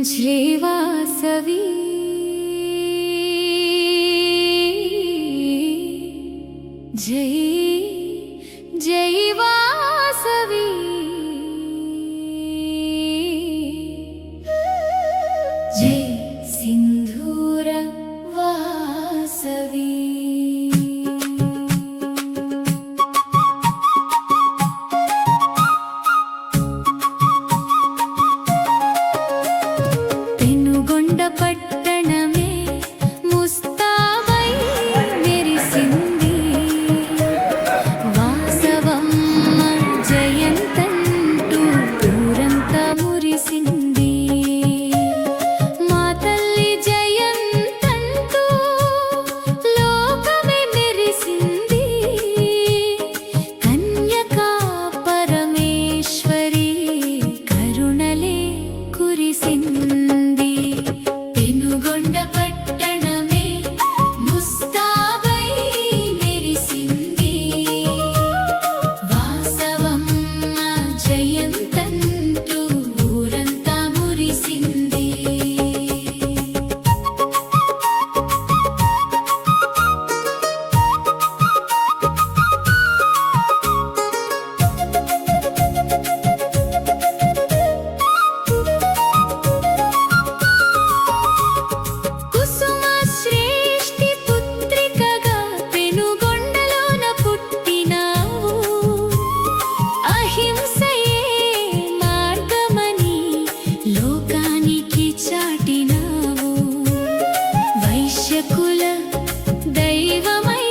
श्रीवासवी जय जय वासवी जय सिंधूर वासवी పెనుగొండ పట్టణమే ముస్తాబై మెరిసింది వాసవమ్మ జయంతంటూ ఊరంతా మురిసింది మా తల్లి జయంతంటూ లోకమే మెరిసింది కన్యకా పరమేశ్వరి కరుణలే కురిసింది పెనుగొండ పట్టణమే ముస్తాబై మెరిసింది వాసవమ్మ జయంతంటూ ఊరంతా మురిసింది కుసుమ శ్రేష్ఠి పుత్రికగా పెనుగొండలోన పుట్టినావు అహింసయే మార్గమని లోకానికి చాటినావు వైశ్యకుల దైవమై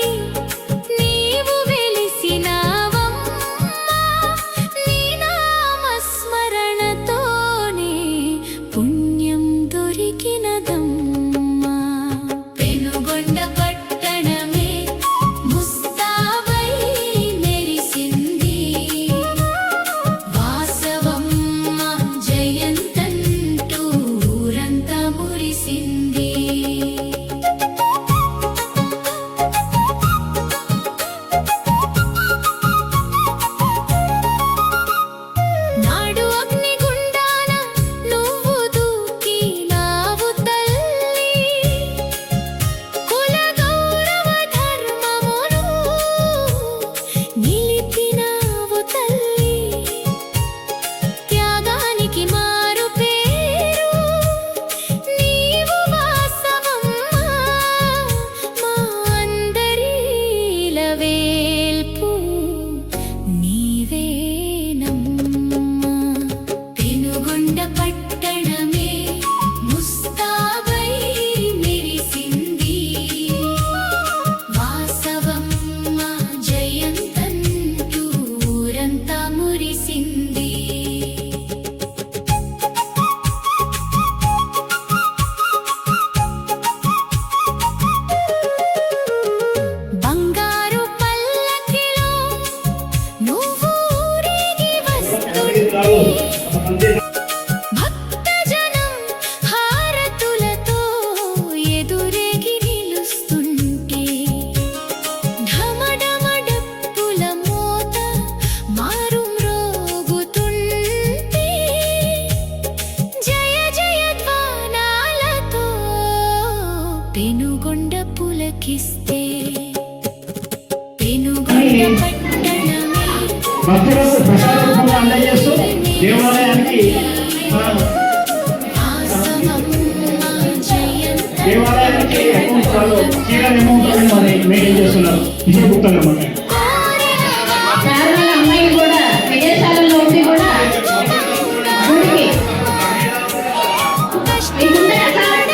నీవు వెలిసినావమ్మా నీ నామస్మరణతోనే పుణ్యం దొరికినదమ్మా పెనుగొండ పట్టణమే ముస్తాబై మెరిసింది వాసవమ్మ జయంతంటూ ఊరంతా మురిసింది నాడు అగ్నిగుండాన నువ్వు దూకినావు తల్లి కుల గౌరవ ధర్మమును నిలిపినావు తల్లి త్యాగానికి మారు పేరు నీవు వాసవమ్మ మా అందరిల వేల్పు నీవేనమ్మా పెనుగొండ పట్టణమే ముస్తాబై మెరిసింది వాసవమ్మ జయంతంటూ ఊరంతా మురిసింది బంగారు పల్లకిలో నువ్వు ఊరేగి వస్తుంటే భక్తజనం హారతులతో ఎదురేగి నిలుస్తుంటే ఢమఢమ డప్పుల మోత మారు మ్రోగుతుంటే జయ జయ ధ్వానాలతో పెనుగొండ పులకిస్తే పెనుగొండ పట్టణమే భక్తులకు ప్రసాద రూపంగా అందజేస్తూ దేవాలయానికి దేవాలయానికి అకౌంట్ వాళ్ళు సీరియల్ అమౌంట్ మరి మెయింటైన్ చేస్తున్నారు ఇదే గుప్తంగా అన్నమాట నార్మల్ అమ్మాయి కూడా విదేశాలలో ఉండి కూడా గుడికి ఇది ఉందట సార్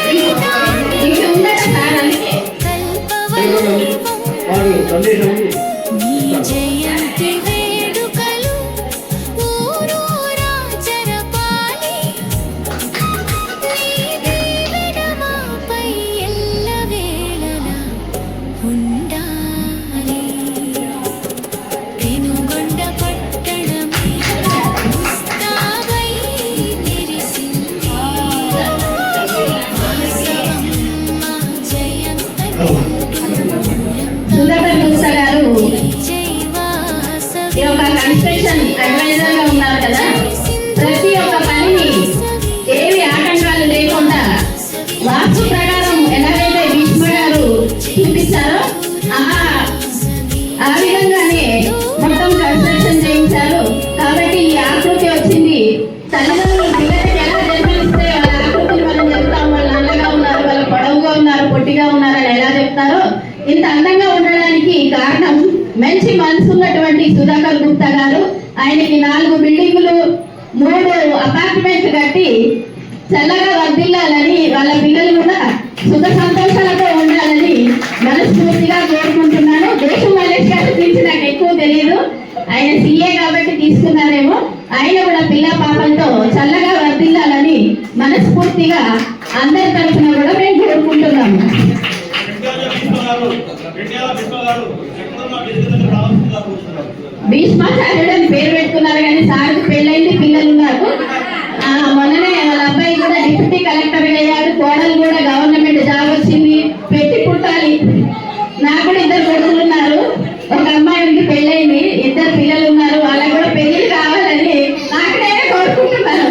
ఇది ఉందట సార్ అందుకే వారు సందేశం నీ జయంతి వేడుకలు ఊరూరా జరపాలి నీ దీవెన మాపై ఎల్లవేళలా ఉండాలి పెనుగొండ పట్టణమే ముస్తాబై మెరిసింది వాసవమ్మ జయంతంటూ సుధాకర్ గుప్తా గారు జై వాసవి ఈ యొక్క కన్స్ట్రక్షన్ అడ్వైజర్ గా ఉన్నారు కదా ప్రతి ఒక్క పనిని ఏవి ఆటంకాలు మంచి మనసు ఉన్నటువంటి సుధాకర్ గుప్తా గారు. ఆయనకి 4 బిల్డింగులు 3 అపార్ట్మెంట్ కట్టి చల్లగా వర్ధిల్లాలని, వాళ్ళ పిల్లలు కూడా సుఖ సంతోషాలతో ఉండాలని మనస్ఫూర్తిగా కోరుకుంటున్నాను. దేశం మల్లేష్ గారి గురించి నాకు ఎక్కువ తెలియదు, ఆయన సీఏ కాబట్టి తీసుకున్నారేమో. ఆయన కూడా పిల్ల పాపలతో చల్లగా వర్ధిల్లాలని మనస్ఫూర్తిగా అందరి తరఫున కూడా మేము కోరుకుంటున్నాము. భీష్మాచార్యుడు అని పేరు పెట్టుకున్నారు కానీ సార్కి పెళ్ళైంది, పిల్లలు ఉన్నారు. మొన్ననే వాళ్ళ అబ్బాయి కూడా డిప్యూటీ కలెక్టర్ అయ్యాడు, కోడలు కూడా గవర్నమెంట్ జాబ్ వచ్చింది. పెట్టి పుట్టాలి. నాకు కూడా 2 కొడుకులు ఉన్నారు, ఒక అమ్మాయికి పెళ్ళైంది, 2 పిల్లలు ఉన్నారు. వాళ్ళకి కూడా పెళ్లి కావాలని నాకు నేనే కోరుకుంటున్నాను.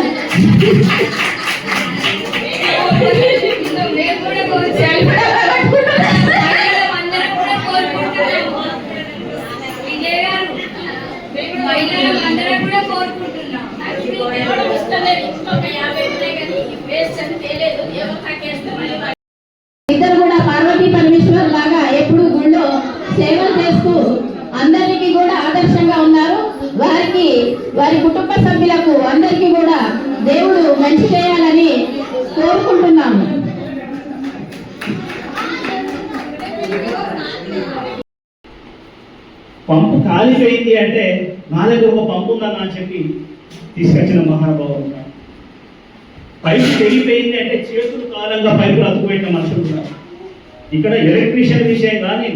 ఇద్దరు కూడా పార్వతీ పరమేశ్వర్ లాగా ఎప్పుడు గుళ్ళో సేవలు చేస్తూ అందరికీ కూడా ఆదర్శంగా ఉన్నారు. వారికి, వారి కుటుంబ సభ్యులకు అందరికీ కూడా దేవుడు మంచి చేయాలని కోరుకుంటున్నాము. పంపు కాలిపోయింది అంటే నా దగ్గర ఒక పంపు ఉందన్న అని చెప్పి తీసుకొచ్చిన మహానుభావులు. పైపు తెగిపోయింది అంటే చేతులు కాలంగా పైపులు అతుకుపోయిన మనుషులు ఉన్నారు. ఇక్కడ ఎలక్ట్రీషియన్ విషయం కానీ,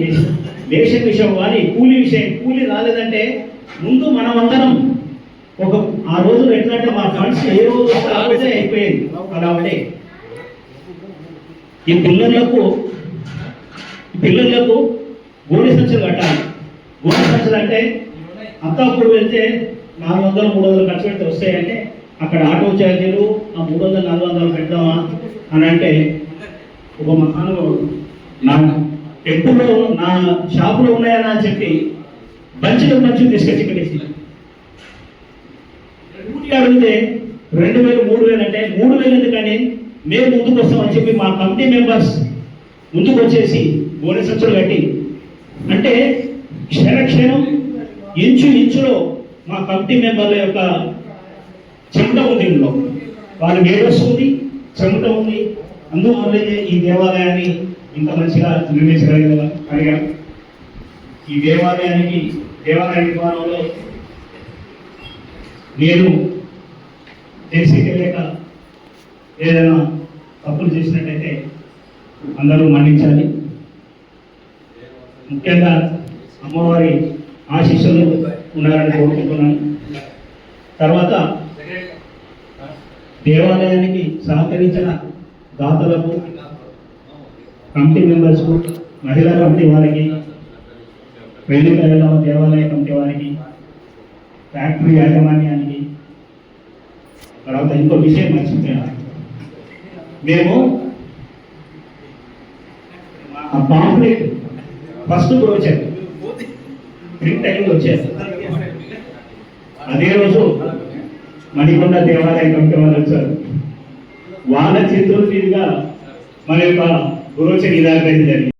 మేషన్ విషయం కానీ, కూలీ విషయం, కూలీ రాలేదంటే ముందు మనమందరం ఒక ఆ రోజులు ఎట్లంటే మా ఫండ్స్ ఏ రోజు రాకపోతే అయిపోయేది. అలా ఉండే ఈ పిల్లలకు గోడి సంచులు కట్టాలి. గోడి సంచులు అంటే అంతాపూర్ వెళ్తే 400-300 ఖర్చు పెడితే వస్తాయంటే అక్కడ ఆటో ఛార్జీలు ఆ 300-400 పెడదామా అని అంటే ఒక మహానుభావుడు నా టెంపుల్లో నా షాపులో ఉన్నాయని అని చెప్పి మంచులు తీసుకొచ్చి పెట్టేసి అడిగితే 2000-3000 అంటే 3000 ఎందుకని మేము ముందుకు వస్తామని చెప్పి మా కమిటీ మెంబర్స్ ముందుకు వచ్చేసి గోనె సంచులు కట్టి, అంటే క్షణక్షణం ఇంచులో మా కమిటీ మెంబర్ల యొక్క చెమట ఉంది. ఇందులో వారి వేడొస్తుంది, చెమట ఉంది. అందువల్లే ఈ దేవాలయాన్ని ఇంత మంచిగా నిర్మించగలిగాం. ఈ దేవాలయ నిర్మాణంలో నేను తెలిసి తెలియక ఏదైనా తప్పులు చేసినట్టయితే అందరూ మన్నించాలి. ముఖ్యంగా అమ్మవారి ఆశీస్సులు ఉన్నారని కోరుకుంటున్నాను. తర్వాత దేవాలయానికి సహకరించిన దాతలకు, కమిటీ మెంబర్స్కు, మహిళా కమిటీ వారికి, వేదిక దేవాలయ కమిటీ వారికి, ఫ్యాక్టరీ యాజమాన్యానికి. తర్వాత ఇంకో విషయం మర్చిపోయాను, మేము ఆ పాంప్లెట్ ఫస్ట్ బ్రోచర్ ప్రింట్ అయ్యి వచ్చేది. అదే రోజు మణికొండ దేవాలయ కమిటీ వాళ్ళు వచ్చారు. వాళ్ళ చేతుల మీదుగా మన యొక్క బ్రోచర్ ఇలాగైతే జరిగింది.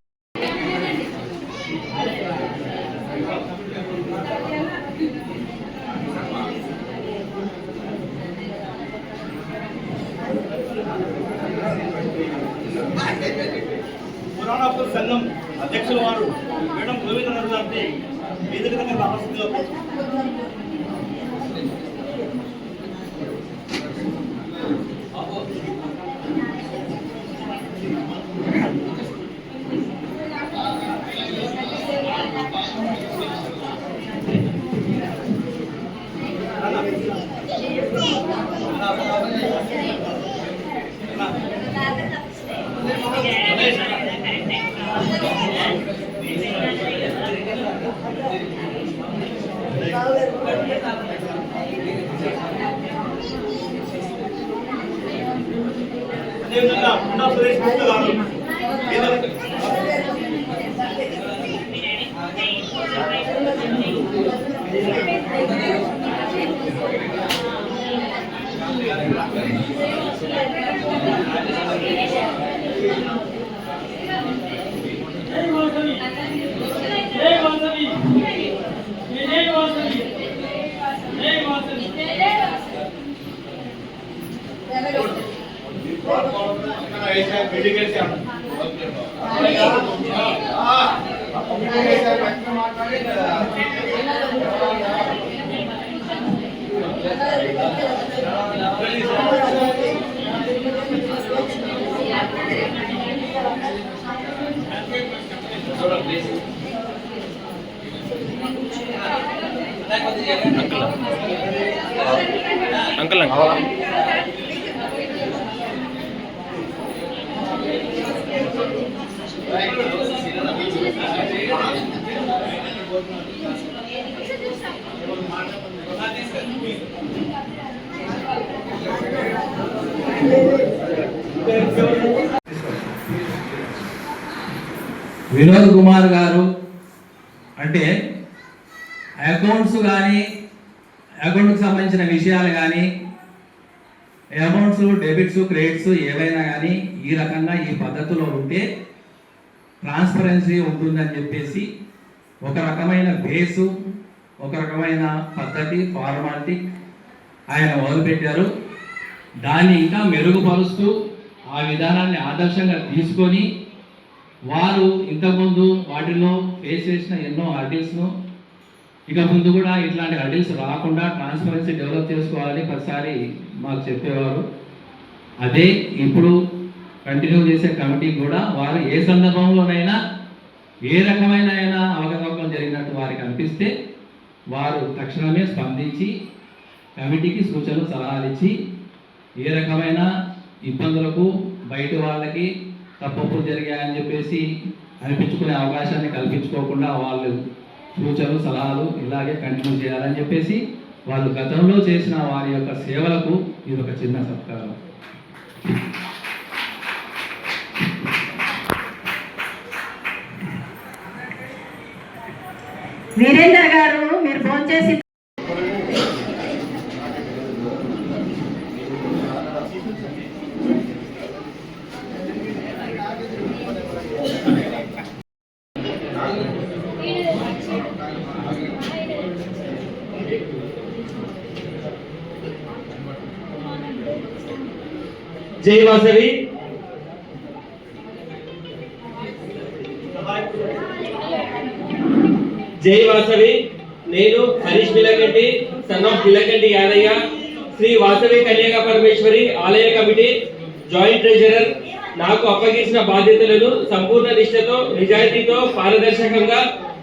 పురాణాపూర్ సంఘం అధ్యక్షుల వారు మేడం గోవిందరాజు గారిని వేదికగా రావాల్సిందిగా అదేవిధంగా పుండా సురేష్ గుప్తా గారు అంకుల్ వినోద్ కుమార్ గారు అంటే అకౌంట్స్ కానీ అకౌంట్కి సంబంధించిన విషయాలు కానీ అమౌంట్స్ డెబిట్స్ క్రెడిట్స్ ఏవైనా కానీ ఈ రకంగా ఈ పద్ధతిలో ఉంటే ట్రాన్స్పరెన్సీ ఉంటుందని చెప్పేసి ఒక రకమైన బేసు ఒక రకమైన పద్ధతి ఫార్మాలిటీ ఆయన మొదలుపెట్టారు. దాన్ని ఇంకా మెరుగుపరుస్తూ ఆ విధానాన్ని ఆదర్శంగా తీసుకొని వారు ఇంతకుముందు వాటిలో ఫేస్ చేసిన ఎన్నో హర్డిల్స్ను ఇక ముందు కూడా ఇట్లాంటి హర్డిల్స్ రాకుండా ట్రాన్స్పరెన్సీ డెవలప్ చేసుకోవాలని ప్రతిసారి మాకు చెప్పేవారు. అదే ఇప్పుడు కంటిన్యూ చేసే కమిటీ కూడా వారు ఏ సందర్భంలోనైనా ఏ రకమైన అవకతవకలు జరిగినట్టు వారికి అనిపిస్తే వారు తక్షణమే స్పందించి కమిటీకి సూచనలు సలహాలు ఇచ్చి ఏ రకమైన ఇబ్బందులకు బయట వాళ్ళకి తప్పులు జరిగాయని చెప్పేసి అనిపించుకునే అవకాశాన్ని కల్పించుకోకుండా వాళ్ళు సూచనలు సలహాలు ఇలాగే కంటిన్యూ చేయాలని చెప్పేసి వాళ్ళు గతంలో చేసిన వారి యొక్క సేవలకు ఇది ఒక చిన్న సత్కారం. వీరేందర్ గారు మీరు ఫోన్ చేసి జై వాసవి. జై వాసవి. నేను హరీష్ పిల్లగంటి సన్ ఆఫ్ పిల్లగంటి యాదయ్య శ్రీ వాసవి కన్యకా పరమేశ్వరి ఆలయ కమిటీ జాయింట్ ట్రెజరర్ నాకు అప్పగించిన బాధ్యతలను సంపూర్ణ నిష్ఠతో నిజాయితీతో పారదర్శకంగా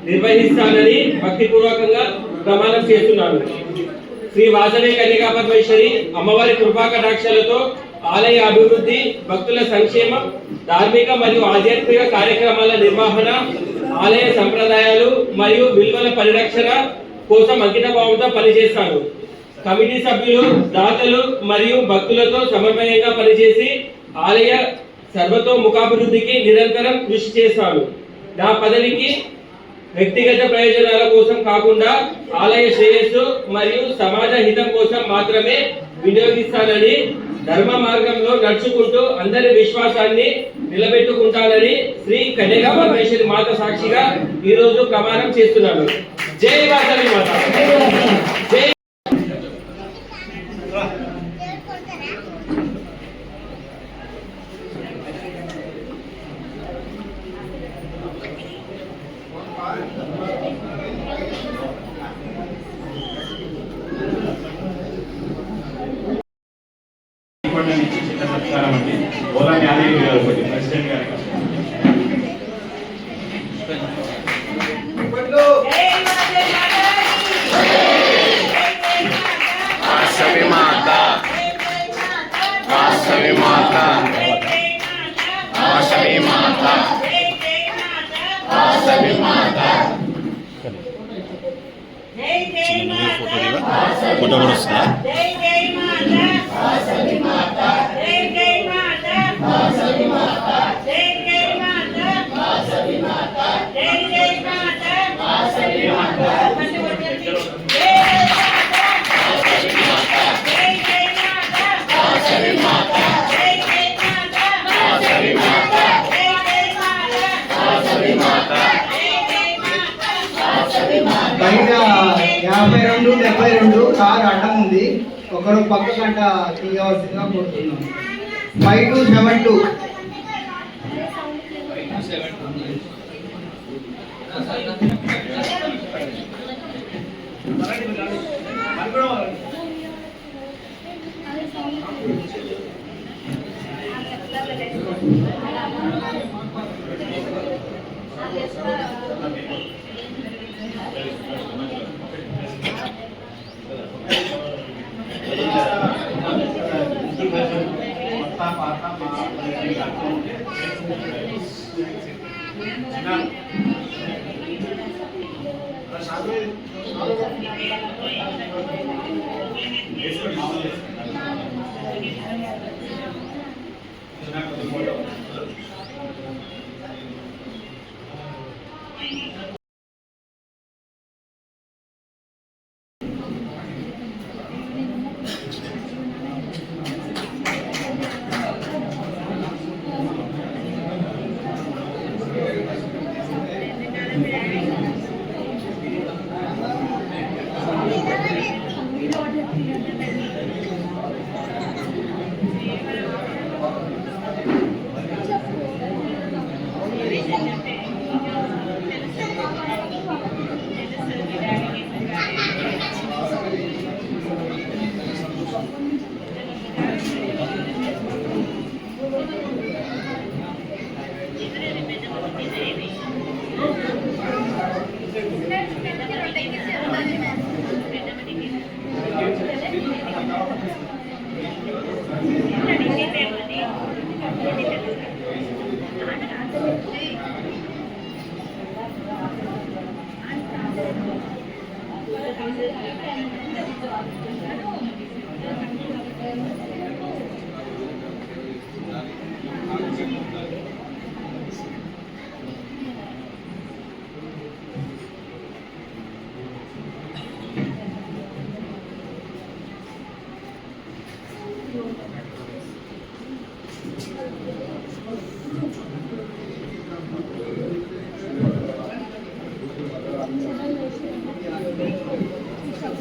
నిర్వహిస్తానని భక్తిపూర్వకంగా ప్రమాణం చేస్తున్నాను. శ్రీ వాసవి కన్యకా పరమేశ్వరి అమ్మవారి కృపా కటాక్షాలతో ఆలయ అభివృద్ధి, భక్తుల సంక్షేమం, ధార్మిక మరియు ఆధ్యాత్మిక కార్యక్రమాల నిర్వహణ, ఆలయ సంప్రదాయాలు మరియు విలువల పరిరక్షణ కోసం అంకితభావంతో పనిచేస్తాను. కమిటీ సభ్యులు, దాతలు మరియు భక్తులతో సమన్వయంగా పనిచేసి ఆలయ సర్వతోముఖాభివృద్ధికి నిరంతరం కృషి చేస్తాను. నా పదవికి వ్యక్తిగత ప్రయోజనాల కోసం కాకుండా ఆలయ శ్రేయస్సు మరియు సమాజ హితం కోసం మాత్రమే వినియోగిస్తానని, ధర్మ మార్గంలో నడుచుకుంటూ అందరి విశ్వాసాన్ని నిలబెట్టుకుంటానని శ్రీ కన్యకా పరమేశ్వరి మాత సాక్షిగా ఈ రోజు ప్రమాణం చేస్తున్నాను. జై వాసవి మాత. జై. చిన్న సత్కారం అండి. ఓలా యాదయ్య గారు ఒకటి ప్రెసిడెంట్ గారికి. వాసవి మాత, వాసవి మాత, వాసవి మాత, వాసవి మాత. ఫోటో కూడా వస్తుందా? బయట 52-72 కారు అడ్డం ఉంది. ఒకరు పక్క గంట తీయవలసిందిగా కోరుతున్నాం. 5272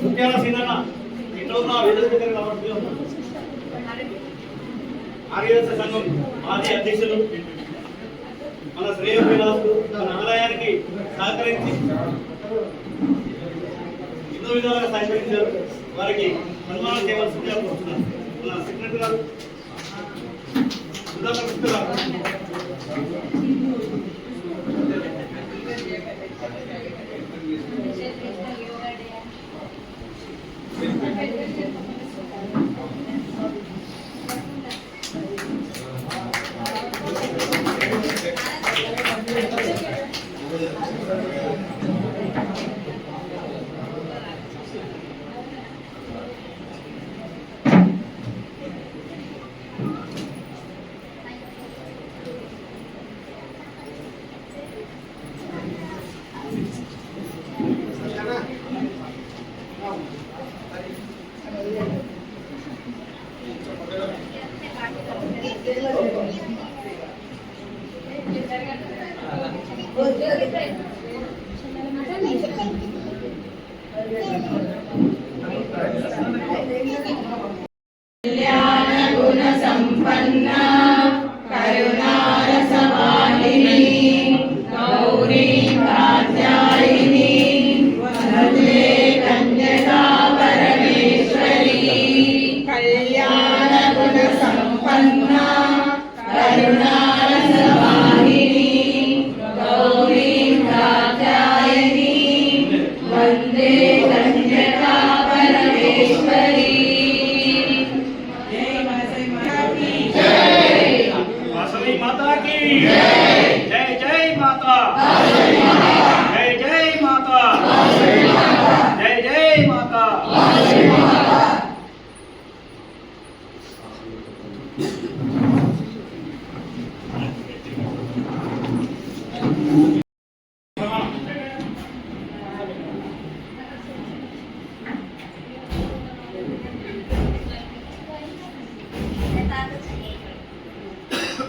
ముఖ్యంగా సీనన్న ఇంట్లో ఉన్న వేదిక దగ్గర రావడం ఆర్యవేశ సంఘం మాజీ అధ్యక్షులు మన శ్రేయోభిలాసులు మన ఆలయానికి సహకరించి ఎన్నో విధాలుగా సహకరించారు. వారికి సన్మానం చేయవలసిందిగా కోరుతున్నాను. మన సెక్రటరీ గారు సుధాకర్ గుప్తా గారు.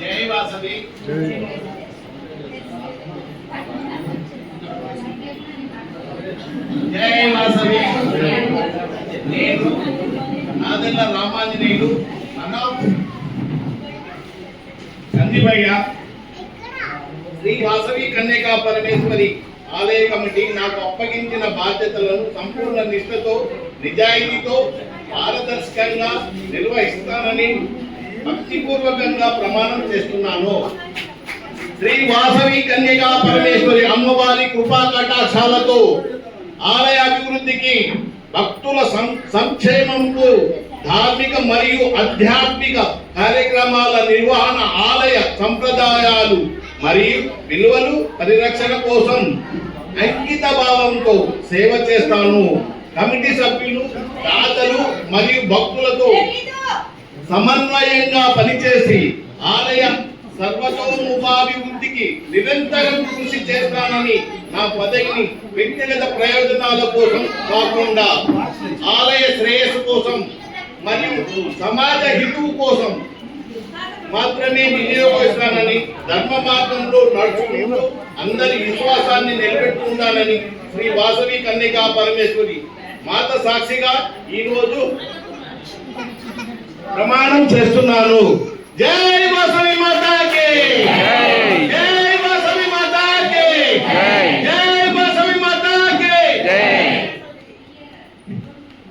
జై వాసవి. జై వాసవి. నేను నాదెల్ల రామాంజనేయులు కందిబయ్య శ్రీ వాసవి కన్యకా పరమేశ్వరి ఆలయ కమిటీ నాకు అప్పగించిన బాధ్యతలను సంపూర్ణ నిష్ఠతో నిజాయితీతో పారదర్శకంగా నిర్వహిస్తానని భక్తిపూర్వకంగా ప్రమాణం చేస్తున్నాను. శ్రీ వాసవి కన్యకా పరమేశ్వరి అమ్మవారి కృపా కటాక్షాలతో ఆలయ అభివృద్ధికి, భక్తుల సంక్షేమంకు, ధార్మిక మరియు ఆధ్యాత్మిక కార్యక్రమాల నిర్వహణ, ఆలయ సంప్రదాయాలు మరియు విలువలు పరిరక్షణ కోసం అంకిత భావంతో సేవ చేస్తాను. కమిటీ సభ్యులు, దాతలు మరియు భక్తులతో సమన్వయంగా పనిచేసి ఆలయ సర్వతోముఖాభివృద్ధికి నిరంతరం కృషి చేస్తానని నా పదవిని వ్యక్తిగత ప్రయోజనాల కోసం కాకుండా ఆలయ శ్రేయస్సు కోసం మరియు సమాజ హితువు కోసం మాత్రమే వినియోగిస్తానని, ధర్మ మార్గంలో నడుచుకుంటూ అందరి విశ్వాసాన్ని నిలబెట్టుకుంటానని శ్రీ వాసవి కన్యకా పరమేశ్వరి మాత సాక్షిగా ఈరోజు ప్రమాణం చేస్తున్నాను. జై వాసవి మాతాకి, జై వాసవి మాతాకి, జై వాసవి మాతాకి.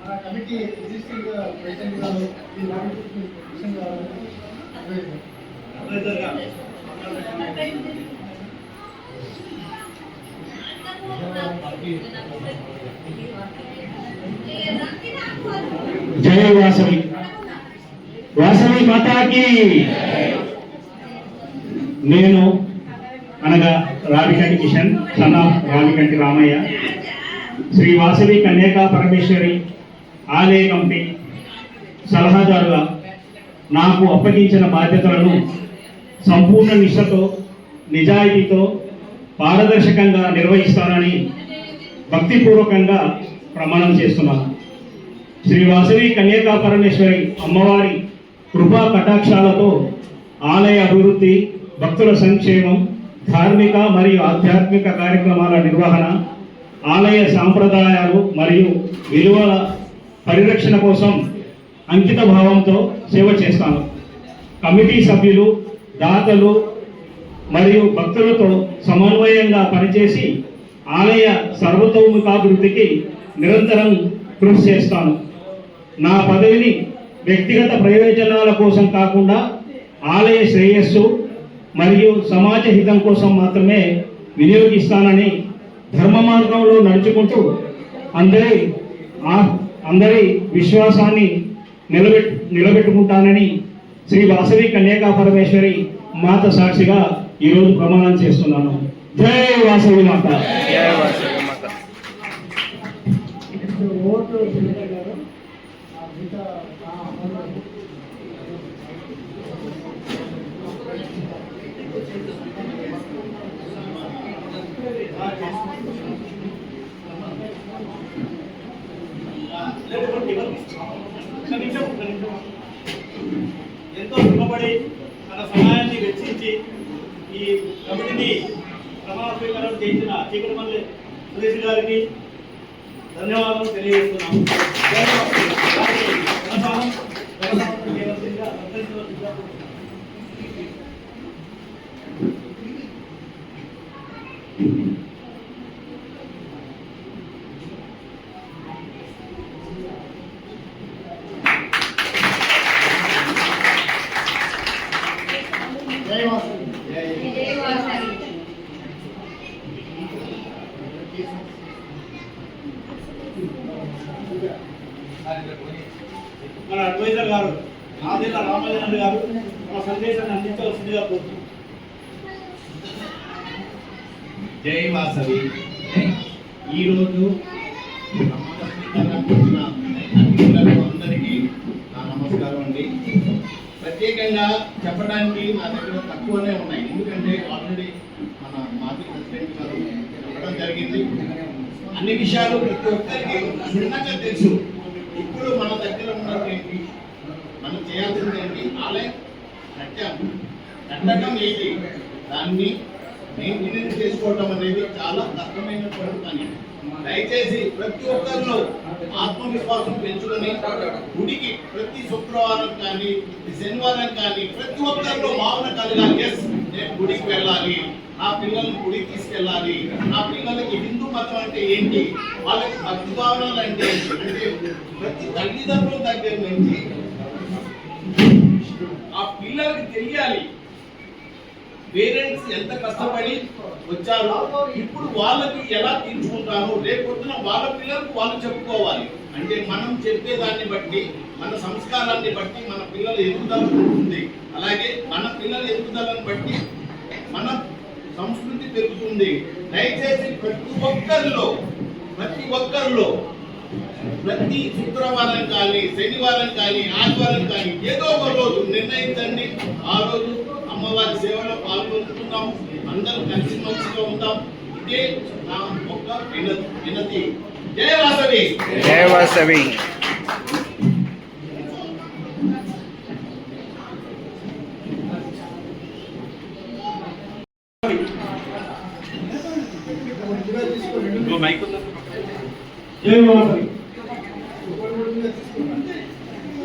మన కమిటీ ఎగ్జిస్టింగ్ ప్రెసిడెంట్ గారు ఈ నోటిఫికేషన్ గారు జై వాసవి, వాసవి మాతాకి. నేను అనగా రావికంటి కిషన్, సన్ ఆఫ్ రావికంటి రామయ్య, శ్రీ వాసవి కన్యకా పరమేశ్వరి ఆలయ కమిటీ సలహాదారుగా నాకు అప్పగించిన బాధ్యతలను సంపూర్ణ నిష్ఠతో, నిజాయితీతో, పారదర్శకంగా నిర్వహిస్తానని భక్తిపూర్వకంగా ప్రమాణం చేస్తున్నాను. శ్రీ వాసవి కన్యకా పరమేశ్వరి అమ్మవారి కృపా కటాక్షాలతో ఆలయ అభివృద్ధి, భక్తుల సంక్షేమం, ధార్మిక మరియు ఆధ్యాత్మిక కార్యక్రమాల నిర్వహణ, ఆలయ సాంప్రదాయాలు మరియు విలువల పరిరక్షణ కోసం అంకిత భావంతో సేవ చేస్తాను. కమిటీ సభ్యులు, దాతలు మరియు భక్తులతో సమన్వయంగా పనిచేసి ఆలయ సర్వతోముఖాభివృద్ధికి నిరంతరం కృషి చేస్తాను. నా పదవిని వ్యక్తిగత ప్రయోజనాల కోసం కాకుండా ఆలయ శ్రేయస్సు మరియు సమాజ హితం కోసం మాత్రమే వినియోగిస్తానని, ధర్మ మార్గంలో నడుచుకుంటూ అందరి విశ్వాసాన్ని నిలబెట్టుకుంటానని శ్రీ వాసవి కన్యకా పరమేశ్వరి మాత సాక్షిగా ఈరోజు ప్రమాణం చేస్తున్నాను. జై వాసవి మాత. ఓటు గారు మిగతా ఎంతో శ్రమపడి తన సమయాన్ని వెచ్చించి ఈ కమిటీని ప్రమాణ స్వీకారం చేసిన చీకటిమల్లి సురేష్ గారికి ధన్యవాదాలు తెలియజేస్తున్నాము. జై వాసవి. మన అడ్వైజర్ గారు ఆదిల రామచంద్ర గారు మన సందేశాన్ని అందించవలసిందిగా కోరుతున్నాం. జై వాసవి. ఈరోజు అందరికీ నా నమస్కారం అండి. ప్రత్యేకంగా చెప్పడానికి నా దగ్గర తక్కువనే ఉన్నాయి, ఎందుకంటే ఆల్రెడీ మన మాజీ ప్రెసిడెంట్ గారు చెప్పడం జరిగింది. అన్ని విషయాలు ప్రతి ఒక్కరికి క్షుణ్ణంగా తెలుసు. ఇప్పుడు మన దగ్గర ఉన్నటువంటి మనం చేయాల్సింది ఏంటి, ఆలయం కట్టడం ఏంటి, దాన్ని మెయింటెనెన్స్ చేసుకోవటం అనేది చాలా కష్టమైనటువంటి పని. దయచేసి ప్రతి ఒక్కరిలో ఆత్మవిశ్వాసం పెంచుకొని గుడికి ప్రతి శుక్రవారం కానీ, ప్రతి శనివారం కానీ ప్రతి ఒక్కరిలో భావన కలగాలి. ఎస్, నేను గుడికి వెళ్ళాలి, ఆ పిల్లల్ని గుడికి తీసుకెళ్ళాలి, ఆ పిల్లలకి హిందూ మతం అంటే ఏంటి, వాళ్ళకి భక్తి భావనలు అంటే ఏంటి, అంటే ప్రతి తల్లిదండ్రుల దగ్గర నుంచి ఆ పిల్లలకి తెలియాలి. పేరెంట్స్ ఎంత కష్టపడి వచ్చారో ఇప్పుడు వాళ్ళకి ఎలా తీర్చుకుంటారో రేపొద్దున వాళ్ళ పిల్లలకు వాళ్ళు చెప్పుకోవాలి. అంటే మనం చెప్పేదాన్ని బట్టి, మన సంస్కారాన్ని బట్టి మన పిల్లల ఎదుగుదల ఉంటుంది. అలాగే మన పిల్లల ఎదుగుదలను బట్టి మన సంస్కృతి పెరుగుతుంది. దయచేసి ప్రతి ఒక్కరిలో ప్రతి శుక్రవారం కానీ, శనివారం కానీ, ఆదివారం కానీ ఏదో ఒక రోజు నిర్ణయించండి. ఆ రోజు అమ్మవారి సేవలో పాల్గొంటున్నాం, అందరూ కలిసి మంచిగా ఉంటాం. ఇదే నా ఒక్క వినతి. జై వాసవి, జై వాసవి. జై వాసవి.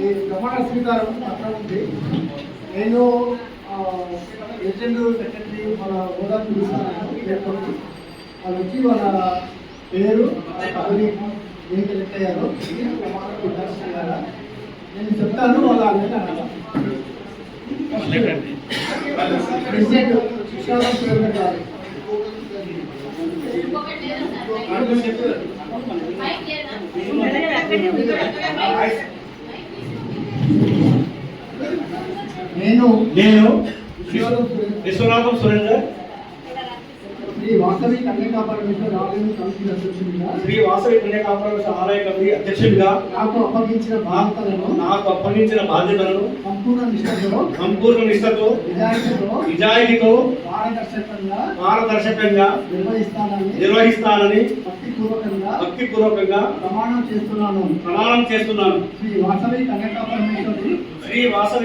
ఈ ప్రమాణ స్వీకారం అక్కడ ఉంది. నేను లెజెండ్ సెక్రటరీ మన హోదా పిలుస్తాను పేర్కొంటూ వాళ్ళు వచ్చి వాళ్ళ పేరు పదవి ఏం సెలెక్ట్ అయ్యారో ప్రమాణ స్వీకారం చేయాలా నేను చెప్తాను. వాళ్ళ ప్రెసిడెంట్ శిక్షారాం సురేంద్ర గారు నేను విశ్వనాథం సురేందర్ శ్రీ వాసవి కన్యకా పరమేశ్వర ఆలయ కమిటీ అధ్యక్షుడిగా శ్రీ వాసవి కన్యకా పరమేశ్వర ఆలయ కమిటీ అధ్యక్షుడిగా నాకు అప్పగించిన బాధ్యతలను సంపూర్ణ నిష్ఠతో నిజాయితీతో పారదర్శకంగా నిర్వహిస్తానని భక్తిపూర్వకంగా ప్రమాణం చేస్తున్నాను. శ్రీ వాసవి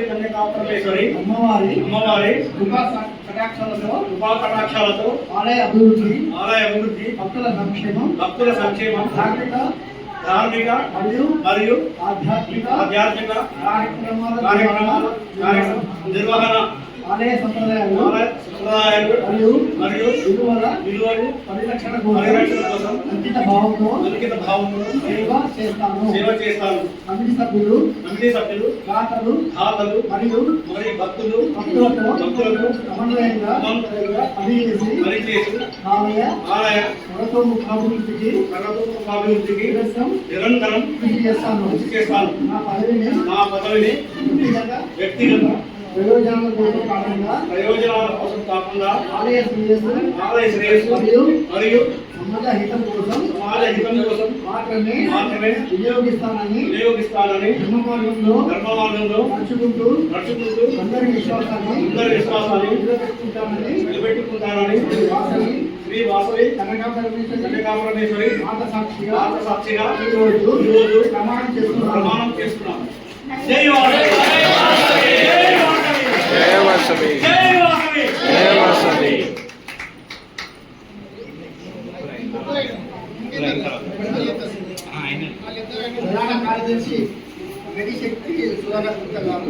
కన్యకా పరమేశ్వరి అమ్మవారి కృపా కటాక్షాలతో ఆలయ అభివృద్ధి భక్తుల సంక్షేమం ధార్మిక మరియు ఆధ్యాత్మిక కార్యక్రమాల నిర్వహణ ఆలయ సంప్రదాయాలు మరియు విలువలు పరిరక్షణ కోసం అంకిత భావంతో సేవ చేస్తాను. కమిటీ సభ్యులు దాతలు మరియు భక్తులతో సమన్వయంగా పనిచేసి ఆలయ సర్వతోముఖాభివృద్ధికి నిరంతరం కృషి చేస్తాను. నా పదవిని వ్యక్తిగత ప్రయోజనాల కోసం కాకుండా ఆలయ శ్రేయస్సు మరియు సమాజ హితం కోసం మాత్రమే వినియోగిస్తానని ధర్మమార్గంలో నడుచుకుంటూ అందరి విశ్వాసాన్ని నిలబెట్టుకుంటానని శ్రీ వాసవి కన్యకా పరమేశ్వరి మాత సాక్షిగా ఈరోజు ప్రమాణం చేస్తున్నాను. జై వాసవి, జై వాసవి, జై వాసవి. ప్రధాన కార్యదర్శి గడి శక్తి సుధాకర్ గుప్తా గారు,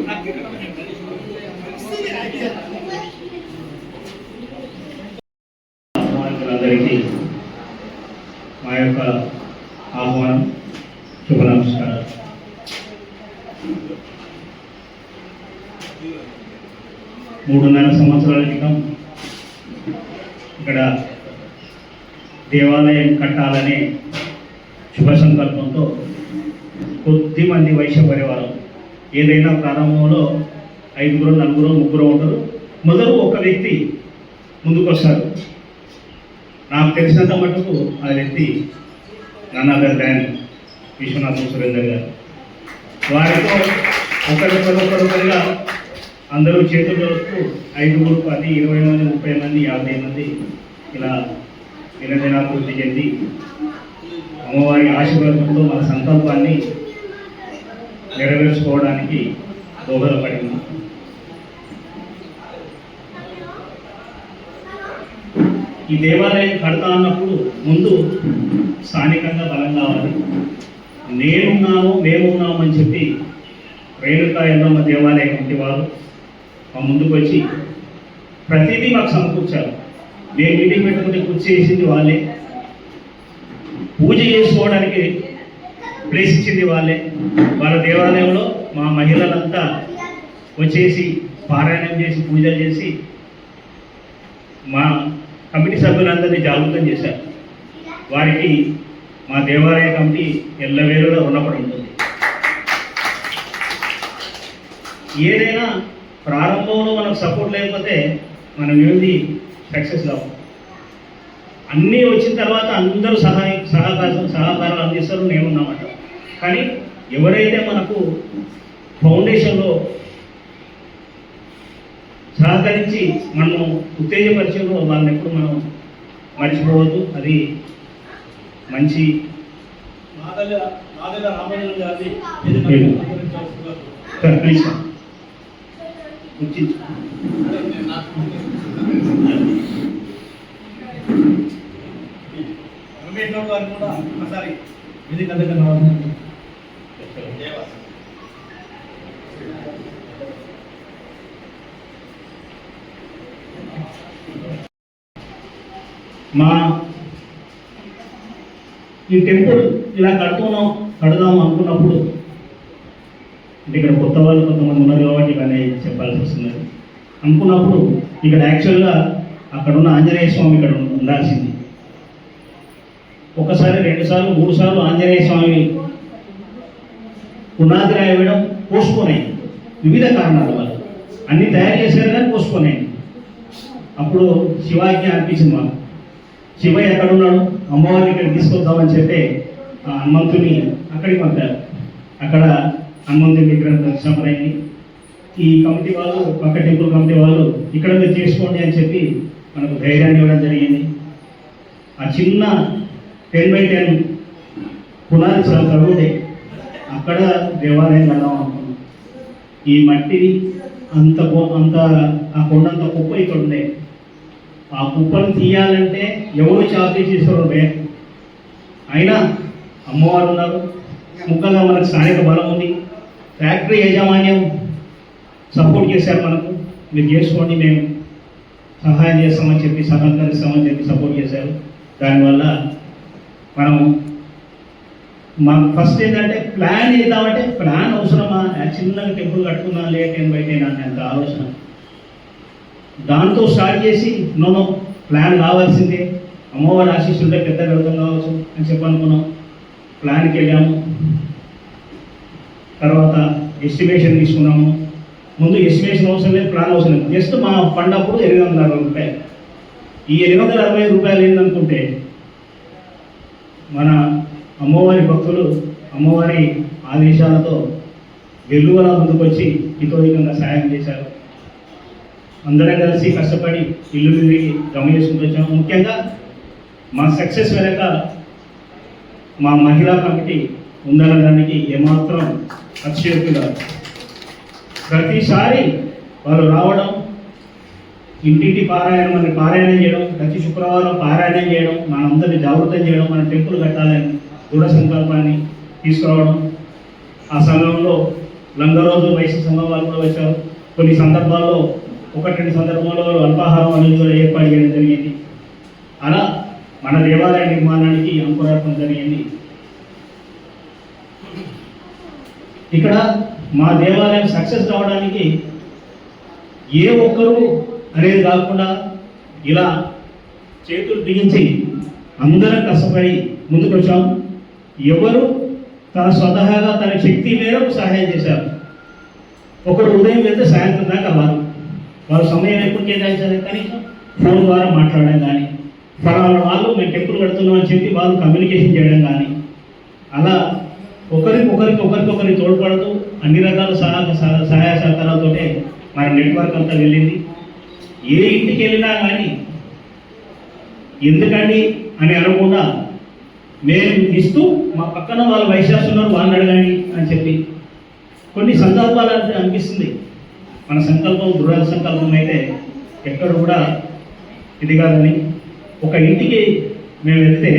అందరికీ మా యొక్క ఆహ్వానం, శుభ నమస్కారాలు. మూడున్నర సంవత్సరాల క్రితం ఇక్కడ దేవాలయం కట్టాలనే శుభ సంకల్పంతో కొద్ది మంది వైశ్య పరివారం, ఏదైనా ప్రారంభంలో 5, 4, 3 ఉంటారు. మొదలు ఒక వ్యక్తి ముందుకొస్తారు. నాకు తెలిసినంత మటుకు ఆ వ్యక్తి నన్నదర్ దాన్ విశ్వనాథం సురేందర్ గారు. వారితో ఒకరిగా అందరూ చేతులు 5, 10, 20 మంది, 30 మంది, 50 మంది ఇలా దినదినాభివృద్ధి చెంది అమ్మవారి ఆశీర్వాదంతో మన సంకల్పాన్ని నెరవేర్చుకోవడానికి దోహదపడింది. ఈ దేవాలయం కడతా అన్నప్పుడు ముందు స్థానికంగా బలం కావాలి. మేమున్నాము అని చెప్పి రేణుకా ఎల్లమ్మ దేవాలయ కమిటీ వారు మా ముందుకు వచ్చి ప్రతిదీ మాకు సమకూర్చారు. మేము మీటింగ్ పెట్టుకుని కుర్చీ చేసింది వాళ్ళే, పూజ చేసుకోవడానికి ప్లేస్ ఇచ్చింది వాళ్ళే. వాళ్ళ దేవాలయంలో మా మహిళలంతా వచ్చేసి పారాయణం చేసి పూజలు చేసి మా కమిటీ సభ్యులందరినీ జాగృతం చేశారు. వారికి మా దేవాలయ కమిటీ ఎల్లవేళలో రుణపడి ఉంటుంది. ఏదైనా ప్రారంభంలో మనకు సపోర్ట్ లేకపోతే మనం ఏది సక్సెస్ కావు. అన్నీ వచ్చిన తర్వాత అందరూ సహకారాలు అందిస్తారు, నేనున్నామాట. కానీ ఎవరైతే మనకు ఫౌండేషన్లో సహకరించి మనం ఉత్తేజపరిచయంలో వాళ్ళని ఎప్పుడు మనం మర్చిపోవద్దు. అది మంచి నాదెల్ల రామలింగం గారి రమేష్ గౌడ్ గారు కూడా ఒకసారి వేదిక దగ్గర రావాలి. మా ఈ టెంపుల్ ఇలా కడదాం అనుకున్నప్పుడు, అంటే ఇక్కడ కొత్త వాళ్ళు కొంతమంది ఉన్నారు కాబట్టి ఇవన్నీ చెప్పాల్సి వస్తున్నది. అనుకున్నప్పుడు ఇక్కడ యాక్చువల్గా అక్కడ ఉన్న ఆంజనేయ స్వామి ఇక్కడ ఉండాల్సింది. ఒకసారి 2 సార్లు 3 సార్లు ఆంజనేయ స్వామి పునాది రాయడం పోస్ట్పోన్ అయింది. వివిధ కారణాల వల్ల అన్నీ తయారు చేశారు కానీ పోస్ట్పోన్ అయింది. అప్పుడు శివాజ్ఞ అనిపించింది మాకు, శివయ్య ఎక్కడ ఉన్నాడు, అమ్మవారిని ఇక్కడ తీసుకొద్దామని చెప్పి హనుమంతుని అక్కడికి పంపారు. అక్కడ హనుమంతుని విగ్రహం దర్శనమైంది. ఈ కమిటీ వాళ్ళు, పక్క టెంపుల్ కమిటీ వాళ్ళు ఇక్కడ మీరు చేసుకోండి అని చెప్పి మనకు ధైర్యాన్ని ఇవ్వడం జరిగింది. ఆ చిన్న 10x10 పునాది చాలా చదువుతే అక్కడ దేవాలయం కడదాం అనుకున్నాం. ఈ మట్టిని అంత ఆ కొండంత కుప్ప ఇక్కడ ఉండే, ఆ కుప్పను తీయాలంటే ఎవరు చాకరీ చేసేవారు లేదు. అయినా అమ్మవారు ఉన్నారు, ముఖ్యంగా మనకు స్థానిక బలం ఉంది, ఫ్యాక్టరీ యాజమాన్యం సపోర్ట్ చేశారు. మనకు మీరు చేసుకోండి, మేము సహాయం చేస్తామని చెప్పి సహకరిస్తామని చెప్పి సపోర్ట్ చేశారు. దానివల్ల మనం మాకు ఫస్ట్ ఏంటంటే ప్లాన్ చేద్దామంటే ప్లాన్ అవసరమా, చిన్నగా టెంపుల్ కట్టుకుందాం 10x10 అనేంత ఆలోచన. దాంతో స్టార్ట్ చేసి నో ప్లాన్ కావాల్సిందే, అమ్మవారి ఆశీస్సుంటే పెద్ద కడతాం కావచ్చు అని చెప్పనుకున్నాం. ప్లాన్కి వెళ్ళాము, తర్వాత ఎస్టిమేషన్ తీసుకున్నాము. ముందు ఎస్టిమేషన్ అవసరం లేదు, ప్లాన్ అవసరం లేదు. జస్ట్ మా ఫండ్ అప్పుడు 860 రూపాయలు. ఈ 860 రూపాయలు ఏంటనుకుంటే మన అమ్మవారి భక్తులు అమ్మవారి ఆదేశాలతో వెలువల ముందుకొచ్చి హితోధికంగా సాయం చేశారు. అందరం కలిసి కష్టపడి ఇల్లు తిరిగి జమ చేసుకుంటూ వచ్చాము. ముఖ్యంగా మా సక్సెస్ వెనక మా మహిళా కమిటీ ఉందనడానికి ఏమాత్రం అతిశయోక్తి కాదు. ప్రతిసారి వాళ్ళు రావడం, ఇంటింటి పారాయణం చేయడం, ప్రతి శుక్రవారం పారాయణం చేయడం, మనందరినీ జాగృతం చేయడం, మన టెంపుల్ కట్టాలని దృఢ సంకల్పాన్ని తీసుకురావడం. ఆ సమయంలో లంగరోజు వైశ్య సంఘం వాళ్ళు కూడా వచ్చారు. కొన్ని సందర్భాల్లో 1-2 సందర్భాల్లో అల్పాహారం అనేది కూడా ఏర్పాటు చేయడం జరిగింది. అలా మన దేవాలయ నిర్మాణానికి అంకురార్పణ జరిగింది. ఇక్కడ మా దేవాలయం సక్సెస్ కావడానికి ఏ ఒక్కరు అనేది కాకుండా ఇలా చేతులు బిగించి అందరం కష్టపడి ముందుకు వచ్చాం. ఎవరు తన స్వతహాగా తన శక్తి మేరకు సహాయం చేశారు. ఒకరు ఉదయం వెళ్తే సాయంత్రం దాకా వారు సమయం ఎప్పుడు కేటాయించారు, కనీసం ఫోన్ ద్వారా మాట్లాడడం కానీ, ఫలానా వాళ్ళు మేము టెంపుల్ కడుతున్నాం అని చెప్పి వాళ్ళు కమ్యూనికేషన్ చేయడం కానీ, అలా ఒకరికొకరికి తోడ్పడుతూ అన్ని రకాల సహాయ సహకారాలతో మన నెట్వర్క్ అంతా వెళ్ళింది. ఏ ఇంటికి వెళ్ళినా కానీ ఎందుకండి అని అనకుండా మేము ఇస్తూ మా పక్కన వాళ్ళు వైశాసున్నారు వాళ్ళని అడగండి అని చెప్పి కొన్ని సందర్భాలు అంటే అనిపిస్తుంది. మన సంకల్పం దృఢ సంకల్పం అయితే ఎక్కడ కూడా ఇది కాదని. ఒక ఇంటికి మేము వెళ్తే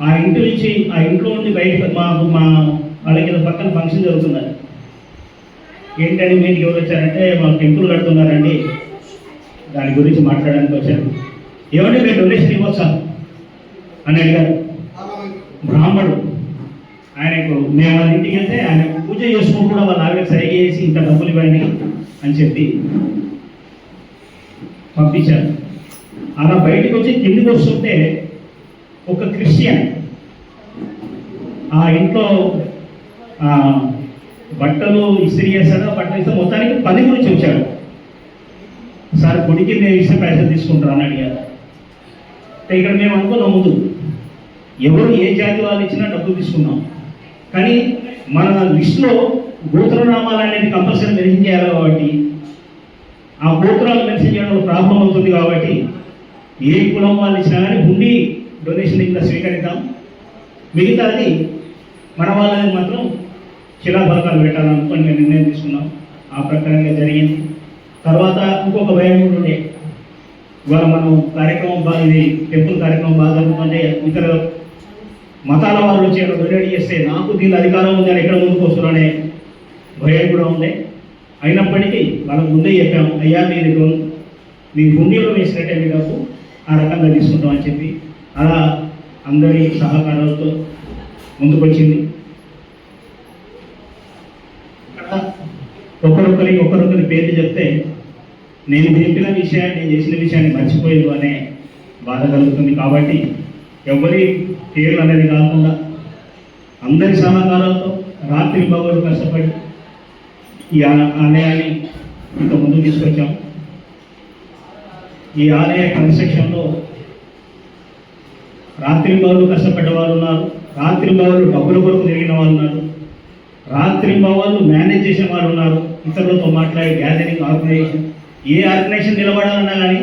ఆ ఇంట్లో నుండి బయట మా వాళ్ళకి పక్కన ఫంక్షన్ జరుగుతున్నారు. ఏంటంటే మీరు ఎవరు వచ్చారంటే మా టెంపుల్ కడుతున్నారండి, దాని గురించి మాట్లాడడానికి వచ్చారు. ఏమంటే మీరు డొనేషన్ ఇవ్వచ్చా అని అడిగారు. బ్రాహ్మణుడు ఆయనకు మేము వాళ్ళ ఇంటికి వెళ్తే ఆయన పూజ చేసుకుని కూడా వాళ్ళ ఆవిడ సరిగా చేసి ఇంత డబ్బులు ఇవ్వండి అని చెప్పి పంపించారు. అలా బయటకు వచ్చి కిందికి వస్తుంటే ఒక క్రిస్టియన్ ఆ ఇంట్లో బట్టలు ఇస్త్రీ చేస్తాడో బట్టలు ఇస్తే మొత్తానికి 10 గురించి వచ్చాడు. సార్ గుడికి నేను ఇస్తే పైసలు తీసుకుంటారా అని అడిగారు. ఇక్కడ మేము అనుకున్నాం ముందు ఎవరు ఏ జాతి వాళ్ళు ఇచ్చినా డబ్బులు తీసుకున్నాం, కానీ మన లిస్టులో గోత్రనామాలు అనేది కంపల్సరీ మెన్షన్ చేయాలి కాబట్టి ఆ గోత్రాలు మెన్షన్ చేయడంలో ప్రాబ్లం అవుతుంది కాబట్టి ఏ కులం వాళ్ళు ఇచ్చినా కానీ హుండీ డొనేషన్ ఇంకా స్వీకరిద్దాం, మిగతాది మన వాళ్ళని మాత్రం శిలాఫలకాలు పెట్టాలనుకొని మేము నిర్ణయం తీసుకున్నాం. ఆ ప్రకారంగా జరిగింది. తర్వాత ఇంకొక భయం కూడా ఉండే, ఇవాళ మనం కార్యక్రమం బాగా ఇది టెంపుల్ కార్యక్రమం బాగా జరుగుతుంటే ఇతర మతాల వాళ్ళు వచ్చి డొనేట్ చేస్తే నాకు దీని అధికారం ఉందని ఎక్కడ ముందుకు వస్తున్నారనే భయం కూడా ఉంది. అయినప్పటికీ వాళ్ళకు ముందే చెప్పాము, అయ్యా మీరు మీ హుండీలో వేసినట్టే మీ డబ్బు ఆ రకంగా తీసుకుంటాం అని చెప్పి అలా అందరి సహకారాలతో ముందుకొచ్చింది. ఒకరొకరి పేర్లు చెప్తే నేను చెప్పిన విషయాన్ని నేను చేసిన విషయాన్ని మర్చిపోయాను అనే బాధ కలుగుతుంది. కాబట్టి ఎవరి పేర్లు అనేది కాకుండా అందరి సహకారాలతో రాత్రి పగలు కష్టపడి ఈ ఆలయాన్ని ఇంత ముందుకు తీసుకొచ్చాం. ఈ ఆలయ కన్స్ట్రక్షన్లో రాత్రి పగలు కష్టపడ్డ వాళ్ళు ఉన్నారు, రాత్రి పగలు డబ్బుల కొరకు తిరిగిన వాళ్ళు ఉన్నారు, రాత్రి పగలు మేనేజ్ చేసిన వాళ్ళు ఉన్నారు, ఇతరులతో మాట్లాడి గ్యాదరింగ్ ఆర్గనైజేషన్ ఏ ఆర్గనైజేషన్ నిలబడాలన్నా కానీ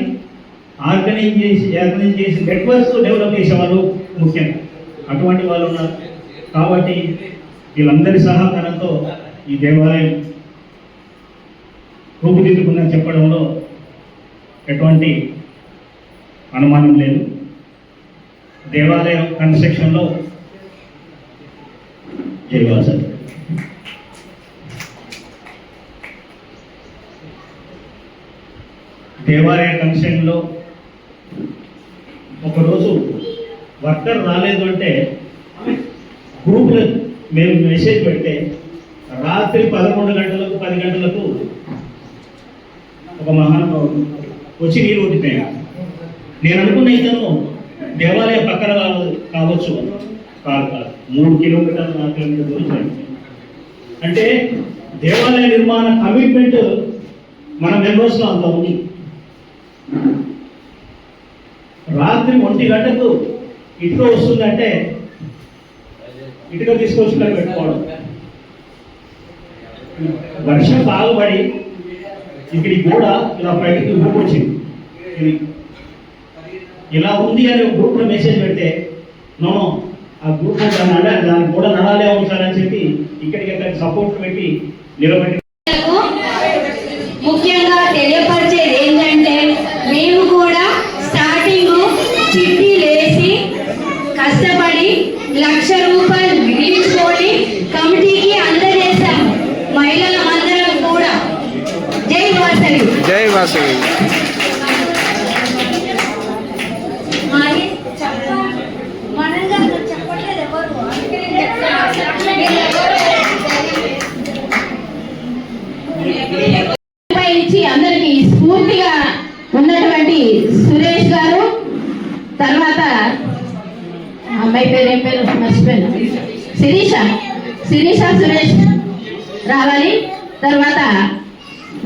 ఆర్గనైజ్ చేసి నెట్వర్క్స్ డెవలప్ చేసే వాళ్ళు ముఖ్యంగా అటువంటి వాళ్ళు ఉన్నారు. కాబట్టి వీళ్ళందరి సహకారంతో ఈ దేవాలయం రూపుదిద్దుకుందని చెప్పడంలో ఎటువంటి అనుమానం లేదు. దేవాలయం కన్స్ట్రక్షన్లో జయవాస దేవాలయ కన్స్ట్రక్షన్లో ఒకరోజు వర్కర్ రాలేదు అంటే గ్రూప్లో మేము మెసేజ్ పెడితే రాత్రి 11 గంటలకు 10 గంటలకు ఒక మహానుభావుడు వచ్చి నీళ్ళు కొట్టిపోయాడు. నేను అనుకున్న ఇతను దేవాలయం పక్కన కావచ్చు, కాదు 3 కిలోమీటర్లు 4 కిలోమీటర్ల దూరం. అంటే దేవాలయ నిర్మాణ కమిట్మెంట్ మన మెంబర్స్లో అంత ఉంది. రాత్రి 1 గంటకు ఇటుక వస్తుందంటే ఇటుక తీసుకొచ్చి ఇక్కడ పెట్టుకోవడం, వర్షం బాగుపడి ఇక్కడి కూడా ఇలా బయటికి ఊపొచ్చింది. ఇది ఇలా ఉంది అని ఒక గ్రూప్లో మెసేజ్ పెడితే నో ఆ గ్రూప్ దానికి కూడా నడాలే ఉంచాలని చెప్పి ఇక్కడికి సపోర్ట్ పెట్టి నిలబెట్టి ముఖ్యంగా తెలియపరిచేది ఏంటంటే మేము కూడా స్టార్టింగ్ చిట్టీలు వేసి కష్టపడి 1,00,000 రూపాయలు మిగిలించుకొని కమిటీకి అందజేశాము. మహిళల అందరం కూడా. జై వాసవి. జై వాసవి. అందరికి స్ఫూర్తిగా ఉన్నటువంటి సురేష్ గారు, తర్వాత అమ్మాయి పేరు ఏం పేరు మర్చిపోయాను, శిరీష సురేష్ రావాలి. తర్వాత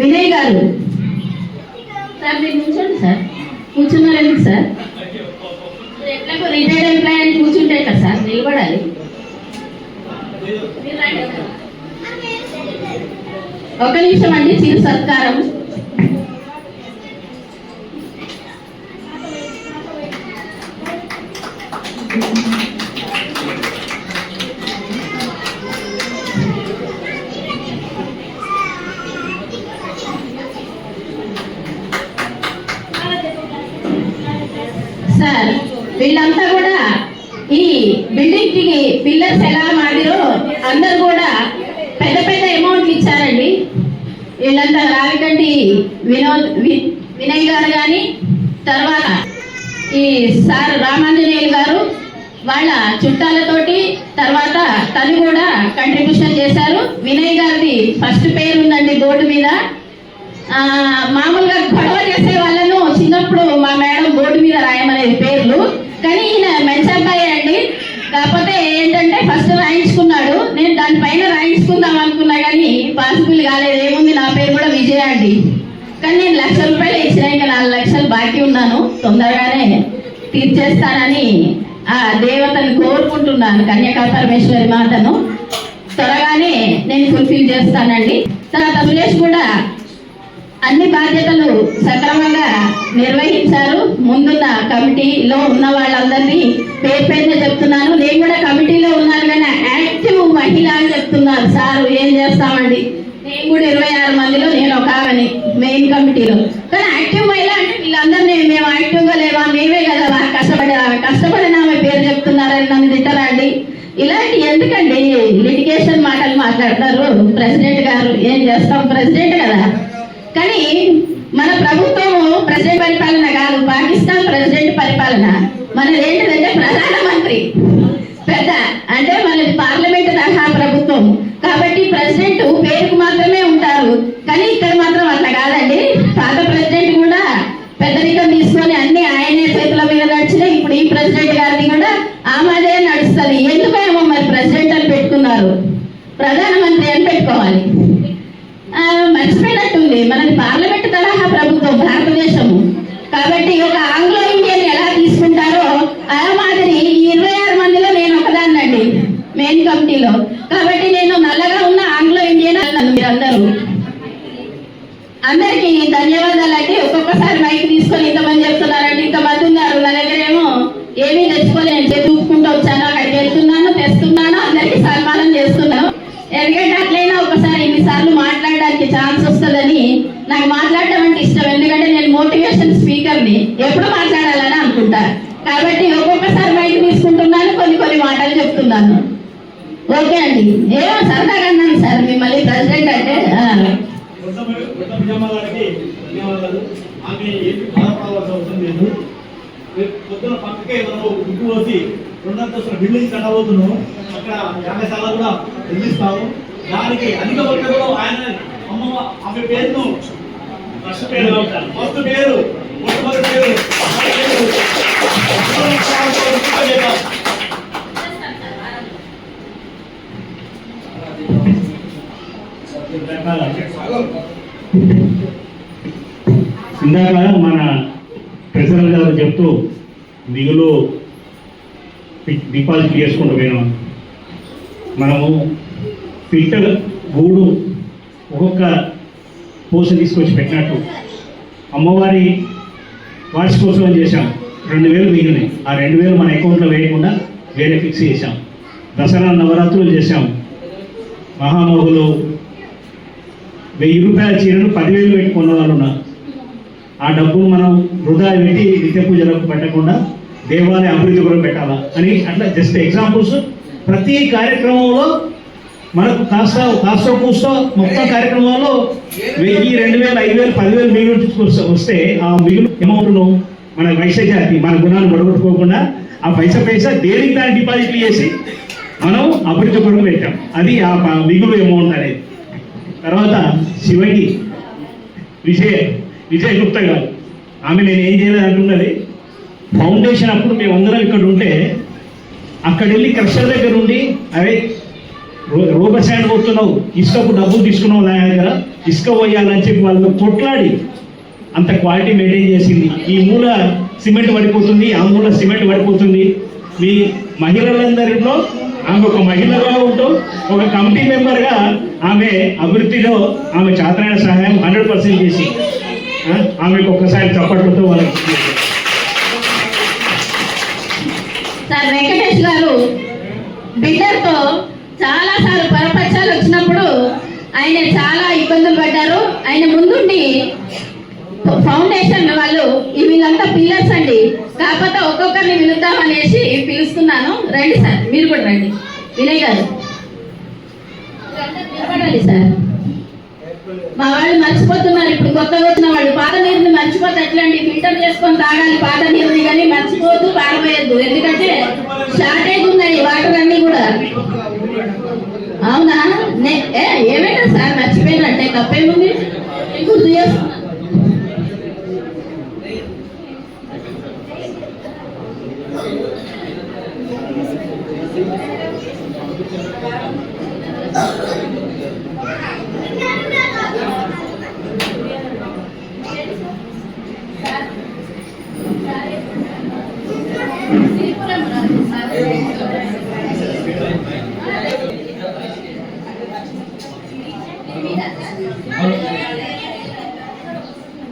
వినయ్ గారు. సార్ మీరు కూర్చోండి సార్. కూర్చున్నారు ఎందుకు సార్? ఎట్లాగో రిటైర్డ్ ఎంప్లాయ్ అని కూర్చుంటాయి కదా సార్, నిలబడాలి. ఒక నిమిషం అండి, చిరు సత్కారం. సార్ వీళ్ళంతా కూడా ఈ బిల్డింగ్ కి పిల్లర్స్ ఎలా మాదిరో అందరు కూడా పెద్ద పెద్ద అమౌంట్లు ఇచ్చారండి. వీళ్ళంతా రావికంటి వినయ్ గారు కానీ, తర్వాత ఈ సార్ రామాంజనేయులు గారు వాళ్ళ చుట్టాలతోటి తర్వాత తను కూడా కంట్రిబ్యూషన్ చేశారు. వినయ్ గారిది ఫస్ట్ పేరు ఉందండి బోర్డు మీద. మామూలుగా గొడవ చేసే వాళ్ళను చిన్నప్పుడు మా మేడం బోర్డు మీద రాయమనేది పేర్లు, కానీ ఈయన మంచి అబ్బాయి అండి. కాకపోతే ఏంటంటే ఫస్ట్ రాయించుకున్నాడు, నేను దానిపైన రాయించుకుందాం అనుకున్నా కానీ పాసిబుల్ కాలేదు. ఏముంది, నా పేరు కూడా విజయ అండి. కానీ నేను ₹1,00,000 ఇచ్చిన, ఇంకా 4 లక్షలు బాకీ ఉన్నాను, తొందరగానే తీర్చేస్తానని ఆ దేవతను కోరుకుంటున్నాను, కన్యకా పరమేశ్వరి మాతను. త్వరగానే నేను ఫుల్ఫిల్ చేస్తానండి. తర్వాత సురేష్ కూడా అన్ని బాధ్యతలు సక్రమంగా నిర్వహించారు. ముందున్న కమిటీలో ఉన్న వాళ్ళందరినీ పేరు పేరున చెప్తున్నాను. నేను కూడా కమిటీలో ఉన్నాను కానీ యాక్టివ్ మహిళ అని చెప్తున్నారు సార్. ఏం చేస్తామండి, నేను కూడా 26 మందిలో నేను ఒక ఆమెని మెయిన్ కమిటీలో. కానీ యాక్టివ్ మహిళ అంటే వీళ్ళందరినీ మేము యాక్టివ్గా లేవా, మేమే కదా కష్టపడిన ఆమె పేరు చెప్తున్నారని నన్ను తిట్టరండి. ఇలాంటి ఎందుకండి లిటిగేషన్ మాటలు మాట్లాడతారు ప్రెసిడెంట్ గారు. ఏం చేస్తాం, ప్రెసిడెంట్ కదా. కానీ మన ప్రభుత్వము ప్రెసిడెంట్ పరిపాలన కాదు, పాకిస్తాన్ ప్రెసిడెంట్ పరిపాలన. మనది ఏంటిదంటే ప్రధానమంత్రి పెద్ద, అంటే మనది పార్లమెంట్ తరహా ప్రభుత్వం. కాబట్టి ప్రెసిడెంట్ పేరుకు మాత్రమే ఉంటారు, కానీ ఇక్కడ మాత్రం అట్లా కాదండి. పాత ప్రెసిడెంట్ కూడా పెద్దరికం తీసుకొని అన్ని ఆయనే చేతుల మీద నడిచినాయి. ఇప్పుడు ఈ ప్రెసిడెంట్ గారిని కూడా ఆమెదే నడుస్తుంది. ఎందుకేమో మరి ప్రెసిడెంట్ అని పెట్టుకున్నారు, ప్రధానమంత్రి అని పెట్టుకోవాలి. మర్చిపోయినట్టుంది, మనది పార్లమెంట్ తరహా ప్రభుత్వం భారతదేశము. కాబట్టి ఒక ఆంగ్లో ఇండియన్ ఎలా తీసుకుంటారో ఆ మాదిరి ఈ 26 మందిలో నేను ఒకదాన్నండి మెయిన్ కమిటీలో. కాబట్టి నేను నల్లగా ఉన్న ఆంగ్లో ఇండియన్ అన్నాను. మీరందరూ అందరికీ ధన్యవాదాలండి. ఒక్కొక్కసారి మైక్ తీసుకొని ఇంతమంది చెప్తున్నారండి, ఇంతమంది ఉన్నారు. నా దగ్గర ఏమో ఏమీ తెచ్చుకొని నేను చూసుకుంటూ వచ్చాను, అక్కడికి వెళ్తున్నాను, తెస్తున్నాను, అందరికీ సన్మానం చేస్తున్నాను. ఎందుకంటే అట్లయినా ఒకసారి ఇన్నిసార్లు మాట్లాడడానికి ఛాన్స్ వస్తుందని నాకు మాట్లాడటం అంటే ఇష్టం. ఎందుకంటే నేను మోటివేషన్ స్పీకర్ని, ఎప్పుడు మాట్లాడాలని అనుకుంటా. కాబట్టి ఒక్కొక్కసారి మైక్ తీసుకుంటున్నాను, కొన్ని మాటలు చెప్తున్నాను. ఓకే అండి, ఏమో సరదాగా అన్నాను సార్ మిమ్మల్ని ప్రెసిడెంట్ అంటే. పొద్దున పక్కకే మనము గుడ్డు పోసి 2 అంతస్తుల బిల్డింగ్ కట్టబోతున్నాము. అక్కడ 50 స్థలాలు కూడా నిర్మిస్తాము. దానికి అధిక వర్గంలో ఆయన అమ్మమ్మ ఆమె పేరును ఫస్ట్ పేరు మొట్టమొదటి పేరు ఇందాక మన ప్రెసిడెంట్ గారు చెప్తూ మిగులు డిపాజిట్ చేసుకుంటూ పోయినాం. మనము ఫిల్టర్ గూడు ఒక్కొక్క పోస్ట్ తీసుకొచ్చి పెట్టినట్టు అమ్మవారి వార్షికోత్సవం చేశాం. 2,000 మిగిలినాయి. ఆ 2,000 మన అకౌంట్లో వేయకుండా వేరే ఫిక్స్ చేశాం. దసరా నవరాత్రులు చేశాం. మహామోగులు ₹1,000 చీరలు 10,000 పెట్టుకున్న వాళ్ళు ఉన్నారు. ఆ డబ్బును మనం వృధా పెట్టి నిత్య పూజలకు పెట్టకుండా దేవాలయ అభివృద్ధి కూడా పెట్టాలా అని అట్లా జస్ట్ ఎగ్జాంపుల్స్. ప్రతి కార్యక్రమంలో మనకు కాస్త కూస్తో మొత్తం కార్యక్రమంలో 1,000, 2,000, 5,000, 10,000 మిగులు వస్తే ఆ మిగులు అమౌంట్ను మన వైశ్య జాతి మన గుణాలు పడగొట్టుకోకుండా ఆ పైసా దేనికి దాన్ని డిపాజిట్లు చేసి మనం అభివృద్ధి కొరకు పెట్టాం. అది ఆ మిగులు అమౌంట్ అనేది. తర్వాత శివకి విజయ్ గుప్తా గారు, ఆమె నేను ఏం చేయలేదు అంటున్నది. ఫౌండేషన్ అప్పుడు మేమందరం ఇక్కడ ఉంటే అక్కడ వెళ్ళి క్రషర్ దగ్గర ఉండి అరే రోబర్ స్టాండ్ కొడుతున్నావు, ఇసుకకు డబ్బులు తీసుకున్నావు నా దగ్గర, ఇసుక పోయాలని చెప్పి వాళ్ళతో కొట్లాడి అంత క్వాలిటీ మెయింటైన్ చేసింది. ఈ మూల సిమెంట్ పడిపోతుంది, ఆ మూల సిమెంట్ పడిపోతుంది. మీ మహిళలందరిలో ఆమె ఒక మహిళగా ఉంటూ ఒక కమిటీ మెంబర్గా ఆమె అభివృద్ధిలో ఆమె చాతనైన సహాయం 100% చేసి ఆమెకు ఒక్కసారి చప్పట్లతో వాళ్ళకి. సార్ వెంకటేష్ గారు బిల్డర్తో చాలాసార్లు పరపక్షాలు వచ్చినప్పుడు ఆయన చాలా ఇబ్బందులు పడ్డారు. ఆయన ముందుండి ఫౌండేషన్ వాళ్ళు వీళ్ళంతా పిల్లర్స్ అండి, కాకపోతే ఒక్కొక్కరిని పిలుద్దామనేసి పిలుస్తున్నాను. రండి సార్, మీరు కూడా రండి. వినయ్ గారు రండి సార్. మా వాళ్ళు మర్చిపోతున్నారు. ఇప్పుడు కొత్తగా వచ్చిన వాళ్ళు పాత నీరుని మర్చిపోతే ఎట్లండి? ఫిల్టర్ చేసుకొని తాగాలి పాత నీరుని, కానీ మర్చిపోవద్దు, పారిపోయద్దు. ఎందుకంటే షార్టేజ్ ఉన్నాయి వాటర్ అన్ని కూడా. అవునా? ఏమైనా సార్ మర్చిపోయినట్టే, తప్పేముంది? గుర్తు చేస్తున్నా.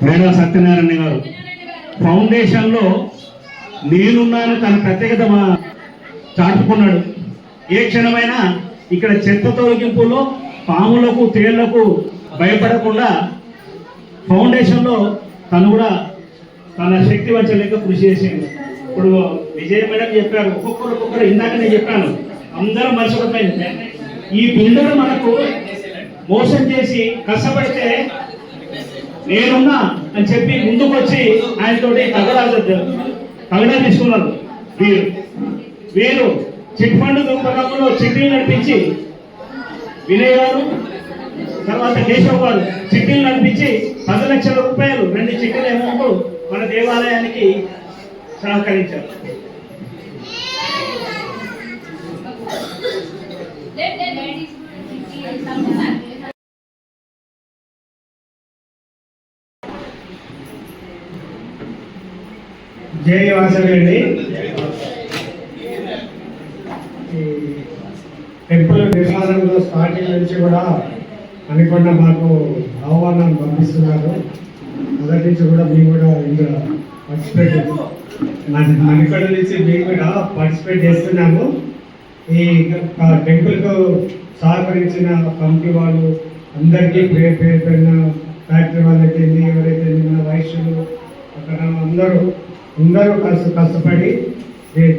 మేడా సత్యనారాయణ గారు ఫౌండేషన్లో నేనున్నాను తన ప్రత్యేకత చాటుకున్నాడు. ఏ క్షణమైనా ఇక్కడ చెత్త తొలగింపులో పాములకు తేళ్లకు భయపడకుండా ఫౌండేషన్లో తను కూడా తన శక్తి వచ్చలేక కృషి చేసింది. ఇప్పుడు విజయ మేడం చెప్పారు, ఒక్కొక్కరు ఇందాక నేను చెప్పాను, అందరూ మర్చిపోయింది. ఈ బిల్డర్ మనకు మోసం చేసి కష్టపడితే నేనున్నా అని చెప్పి ముందుకు వచ్చి ఆయనతోటి తగడా తీసుకున్నారు. వీరు చిట్ ఫండ్ దుర్పథంలో చిట్టీలు నడిపించి వినయ్ గారు తర్వాత కేశవ్ గారు చిట్టీలు నడిపించి 10 లక్షల రూపాయలు 2 చిట్టీల అమౌంట్ మన దేవాలయానికి సహకరించారు. జై వాసవి అండి. టెంపుల్ నిర్మాణంలో స్టార్టింగ్ నుంచి కూడా అనుకున్న మాకు ఆహ్వానం పంపిస్తున్నారు. మొదటి నుంచి కూడా మేము కూడా ఇందులో పార్టిసిపేట్ మణికొండ నుంచి మేము కూడా పార్టిసిపేట్ చేస్తున్నాము. ఈ టెంపుల్కు సహకరించిన కమిటీ వాళ్ళు అందరికీ పేరు పేరున ఫ్యాక్టరీ వాళ్ళైతే ఎవరైతే మన వైశ్యులు అక్కడ అందరూ కష్టపడి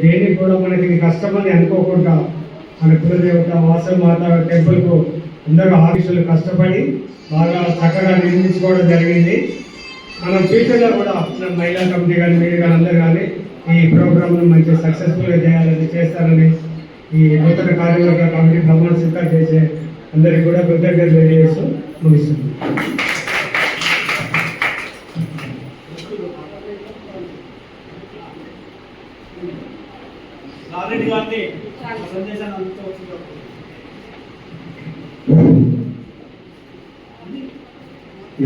దేనికి కూడా మనకి కష్టమని అనుకోకుండా మన కులదేవత వాసవిమాత టెంపుల్కు అందరూ ఆఫీసులు కష్టపడి బాగా చక్కగా నిర్మించుకోవడం జరిగింది. మనం ఫ్యూచర్లో కూడా మన మహిళా కమిటీ కానీ మీరు కానీ అందరూ కానీ ఈ ప్రోగ్రామ్ను మంచి సక్సెస్ఫుల్గా చేస్తారని ఈ నూతన కార్యవర్గ కమిటీ ప్రమాణ స్వీకారం చేసే అందరికీ కూడా కృతజ్ఞతలు తెలియజేస్తూ ముగిస్తుంది.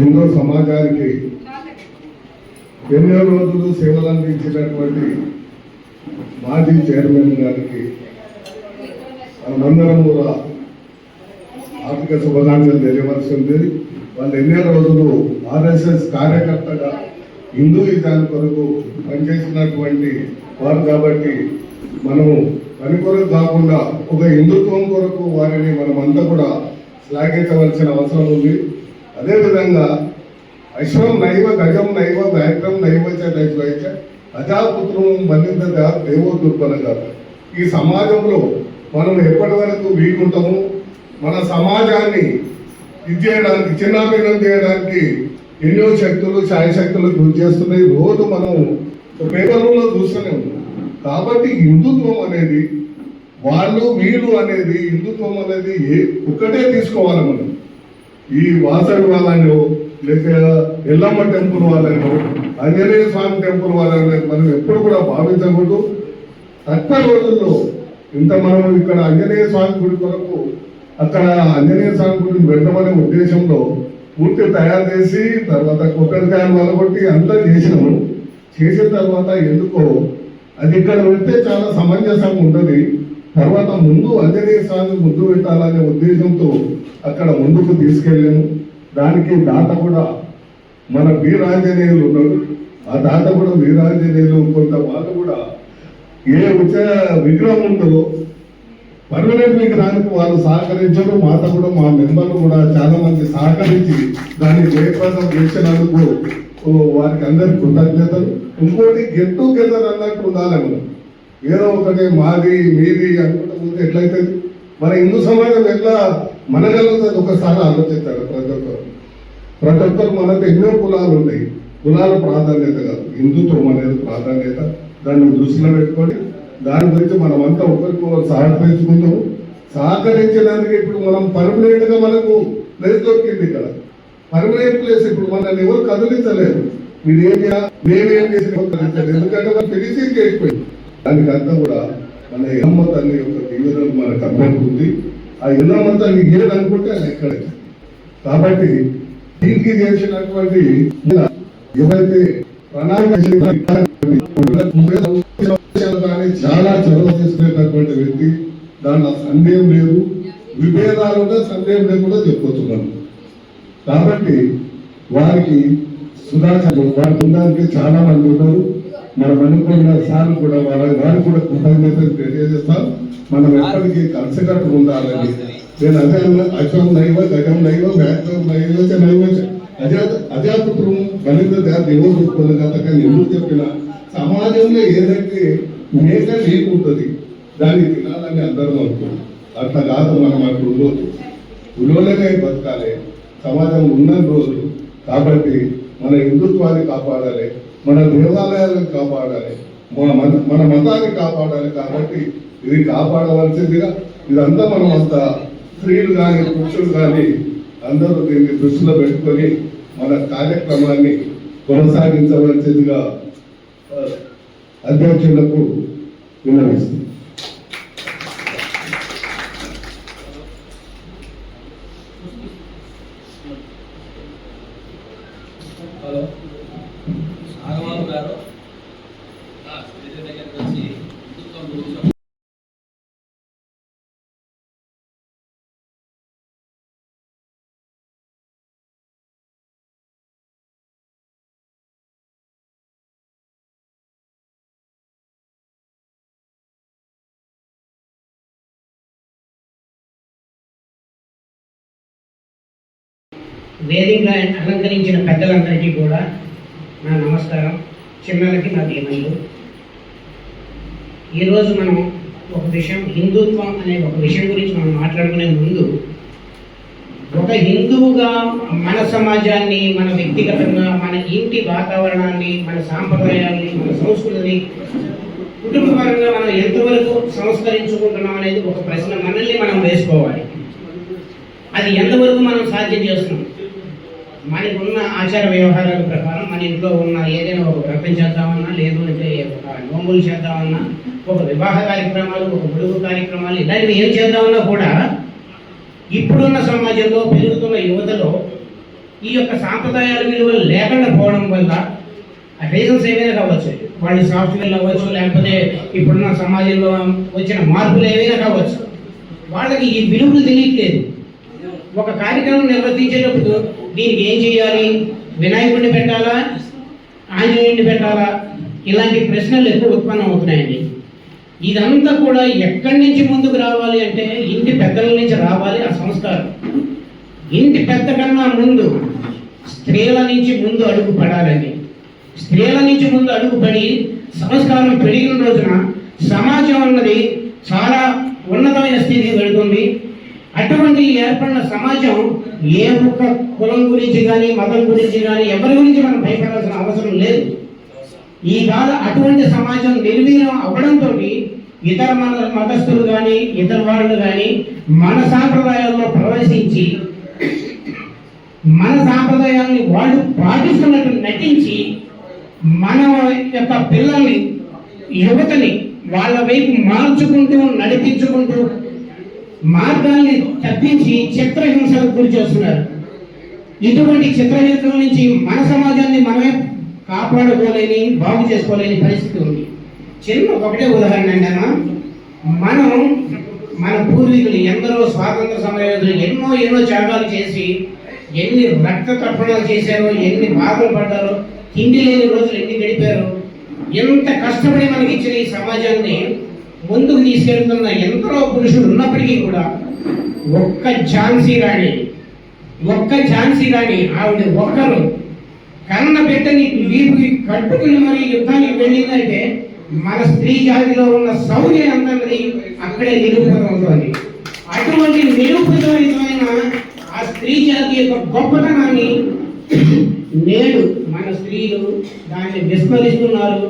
ఎన్నో సమాజానికి ఎన్నో రోజులు సేవలు అందించినటువంటి మాజీ చైర్మన్ గారికి మనమందరం కూడా ఆర్థిక శుభాకాంక్షలు తెలియవలసింది. వాళ్ళు ఎన్నో రోజులు ఆర్ఎస్ఎస్ కార్యకర్తగా హిందూయిజాన్ని కొరకు పనిచేసినటువంటి వారు కాబట్టి మనము పని కొరకు కాకుండా ఒక హిందుత్వం కొరకు వారిని మనమంతా కూడా శ్లాఘించవలసిన అవసరం ఉంది. అదేవిధంగా అశ్వం నైవ గజం నైవ వ్యాఘ్రం నైవచ నైవైచ అజాపుత్రం మలింద దేవో దుర్బలంగా ఈ సమాజంలో మనం ఎప్పటి వరకు వీకుంటాము, మన సమాజాన్ని ఇది చేయడానికి చిన్నాభిన్నం చేయడానికి ఎన్నో శక్తులు ఛాయశక్తులు కృషి చేస్తున్నాయి. రోజు మనం పేపర్లలో చూస్తూనే ఉన్నాం. కాబట్టి హిందుత్వం అనేది వాళ్ళు వీళ్ళు అనేది హిందుత్వం అనేది ఒక్కటే తీసుకోవాలి. మనం ఈ వాసవి వాళ్ళను లేక ఎల్లమ్మ టెంపుల్ వాళ్ళను ఆంజనేయ స్వామి టెంపుల్ వాళ్ళని మనం ఎప్పుడు కూడా భావించకూడదు. తక్కువ రోజుల్లో ఇంత మనం ఇక్కడ ఆంజనేయ స్వామి గుడి కొరకు అక్కడ ఆంజనేయ స్వామి గుడిని పెట్టమనే ఉద్దేశంలో పూర్తి తయారు చేసి తర్వాత కొబ్బరికాయలు వలగొట్టి అంతా చేసినాము. చేసిన తర్వాత ఎందుకో అది ఇక్కడ పెడితే చాలా సమంజసంగా ఉంటుంది. తర్వాత ముందు ఆంజనేయ స్వామి ముందు పెట్టాలనే ఉద్దేశంతో అక్కడ ముందుకు తీసుకెళ్ళాము. దానికి దాత కూడా మన వీరాంజనేయులు ఉన్నాడు. ఆ దాత కూడా వీరాంజనేయులు కొంత వాళ్ళు కూడా ఏ విగ్రహం ఉందో పర్మనెంట్ విగ్రహానికి వాళ్ళు సహకరించారు. మాత కూడా మా మెంబర్లు కూడా చాలా మంది సహకరించి దాన్ని జయప్రదం చేసినందుకు వారికి అందరికి కృతజ్ఞతలు. ఇంకోటి గెట్ టుగెదర్ అన్నట్టు ఉండాలి. మనం ఏదో ఒకటి మాది మీది అనుకుంటూ ముందు ఎట్లయితుంది మన హిందూ సమాజం ఎట్లా మనగలుగుతుంది ఒకసారి ఆలోచిస్తారు ప్రతి ఒక్కరు. ప్రతి ఒక్కరు మనకు ఎన్నో కులాలు ఉన్నాయి. కులాల ప్రాధాన్యత కాదు, హిందుత్వం అనేది ప్రాధాన్యత. దాన్ని దృష్టిలో పెట్టుకొని దాని గురించి మనం అంతా ఒకరికొకరు సహకరించుకుందాము. సహకరించడానికి ఇప్పుడు మనం పర్మనెంట్ గా మనకు ప్లేస్ దొరికింది. ఇక్కడ పర్మనెంట్ ప్లేస్ ఇప్పుడు మనల్ని ఎవరు కదిలించలేదు. మేమేం చేసిన ఎందుకంటే మనం ఫినిషింగ్ చేసిపోయింది. దానికి అంతా కూడా మన ఎల్లమ్మ తల్లి యొక్క దీవెనలు మనకు అర్థమవుతుంది. ఆ ఎల్లమ్మ తల్లి ఏదనుకుంటే అది ఎక్కడ. కాబట్టి దీనికి చేసినటువంటి ఏవైతే ప్రణాళిక చాలా చొరవ తీసుకునేటటువంటి వ్యక్తి. దాంట్లో సందేహం లేదు, విభేదాలు ఉంటే సందేహం లేకుండా చెప్పొచ్చు మనం. కాబట్టి వారికి సుధాకర్ వారి బృందానికి చాలా మంది ఉన్నారు. మనం అనుకున్న సార్ కూడా వారికి కూడా కృతజ్ఞతలు తెలియజేస్తాం. మనం ఎప్పటికీ కలిసికట్టు ఉండాలని నేను అదే అశం నైవ గజం నైవ వ్యాఖ్యం నైవ నైవ అజాపుత్రం బలిత దేవోత్పన్న గతకని ఎందుకు చెప్పిన సమాజంలో ఏదైతే మేక లేకుంటుంది దాన్ని తినాలని అందరం అనుకుంటాం. అట్లా కాదు, మనం అక్కడ ఉండొద్దు, ఉలోనే బతకాలి సమాజం ఉన్న రోజులు. కాబట్టి మన హిందుత్వాన్ని కాపాడాలి, మన దేవాలయాలను కాపాడాలి, మన మతాన్ని కాపాడాలి. కాబట్టి ఇది కాపాడవలసిందిగా ఇదంతా మనం అంత స్త్రీలు కానీ పురుషులు కానీ అందరూ దీన్ని దృష్టిలో పెట్టుకొని మన కార్యక్రమాన్ని కొనసాగించవలసిందిగా అధ్యక్షులకు విన్నవిస్తుంది. హలో నాగబాబు గారు దగ్గరికి వచ్చి హిందుత్వం గురించి వేదికగా అలంకరించిన పెద్దలందరికీ కూడా నా నమస్కారం, చిన్నలకి నా దీవెనలు. ఈరోజు మనం ఒక విషయం, హిందుత్వం అనే ఒక విషయం గురించి మనం మాట్లాడుకునే ముందు, ఒక హిందువుగా మన సమాజాన్ని, మన వ్యక్తిగతంగా, మన ఇంటి వాతావరణాన్ని, మన సాంప్రదాయాన్ని, మన సంస్కృతిని కుటుంబపరంగా మనం ఎంతవరకు సంస్కరించుకుంటున్నాం అనేది ఒక ప్రశ్న మనల్ని మనం వేసుకోవాలి. అది ఎంతవరకు మనం సాధ్యం చేస్తున్నాం? మనకున్న ఆచార వ్యవహారాల ప్రకారం మన ఇంట్లో ఉన్న ఏదైనా ఒక వ్రతం చేద్దామన్నా, లేదు అంటే ఒక నోములు చేద్దామన్నా, ఒక వివాహ కార్యక్రమాలు, ఒక పొడుగు కార్యక్రమాలు, ఇలాంటివి ఏం చేద్దామన్నా కూడా ఇప్పుడున్న సమాజంలో పెరుగుతున్న యువతలో ఈ యొక్క సాంప్రదాయాల విలువలు లేకుండా పోవడం వల్ల రీజన్స్ ఏమైనా కావచ్చు. వాళ్ళు సాఫ్ట్వేర్లు అవ్వచ్చు, లేకపోతే ఇప్పుడున్న సమాజంలో వచ్చిన మార్పులు ఏమైనా కావచ్చు. వాళ్ళకి ఈ విలువలు తెలియట్లేదు. ఒక కార్యక్రమం నిర్వర్తించేటప్పుడు దీనికి ఏం చేయాలి, వినాయకుడిని పెట్టాలా, ఆంజనేయుడిని పెట్టాలా, ఇలాంటి ప్రశ్నలు ఎక్కువ ఉత్పన్నం అవుతున్నాయండి. ఇదంతా కూడా ఎక్కడి నుంచి ముందుకు రావాలి అంటే ఇంటి పెద్దల నుంచి రావాలి ఆ సంస్కారం. ఇంటి పెద్ద కన్నా ముందు స్త్రీల నుంచి ముందు అడుగు పడాలండి. స్త్రీల నుంచి ముందు అడుగు పడి సంస్కారం పెరిగిన రోజున సమాజం అన్నది చాలా ఉన్నతమైన స్థితికి వెళుతుంది. అటువంటి ఏర్పడిన సమాజం ఏ ఒక్క కులం గురించి కానీ, మతం గురించి కానీ, ఎవరి గురించి మనం భయపడాల్సిన అవసరం లేదు. ఈ కాల అటువంటి సమాజం నిర్వీర్యం అవ్వడంతో ఇతర మతస్థులు కానీ, ఇతర వాళ్ళు కానీ మన సాంప్రదాయాల్లో ప్రవేశించి మన సాంప్రదాయాల్ని వాళ్ళు పాటిస్తున్నట్టు నటించి మన యొక్క పిల్లల్ని, యువతని వాళ్ళ వైపు మార్చుకుంటూ, నడిపించుకుంటూ మార్గాల్ని తప్పించి చిత్రహింసలకు గురి చేస్తున్నారు. ఇటువంటి చిత్రహింసల నుంచి మన సమాజాన్ని మనమే కాపాడుకోలేని, బాగు చేసుకోలేని పరిస్థితి ఉంది. ఒకటే ఉదాహరణ అండి అన్న, మనం మన పూర్వీకులు ఎందరో స్వాతంత్ర సమరయోధులు ఎన్నో త్యాగాలు చేసి ఎన్ని రక్త తర్పణాలు చేశారో, ఎన్ని బాధలు పడ్డారో, తిండి లేని రోజులు ఎన్ని గడిపారో, ఎంత కష్టపడి మనకి ఇచ్చిన ఈ సమాజాన్ని ముందుకు తీసుకెళ్తున్న ఎందరో పురుషులు ఉన్నప్పటికీ కూడా ఒక్క ఝాన్సీ రాణి ఆవిడ ఒక్కరు కన్న బిడ్డని వీపుకి కట్టుకుని మరి యుద్ధానికి వెళ్ళిందంటే మన స్త్రీ జాతిలో ఉన్న శౌర్యం అన్నది అక్కడే నిరూపితమవుతుంది. అటువంటి నిరూపితమైన ఆ స్త్రీ జాతి యొక్క గొప్పతనాన్ని నేడు మన స్త్రీలు దాన్ని విస్మరిస్తున్నారు,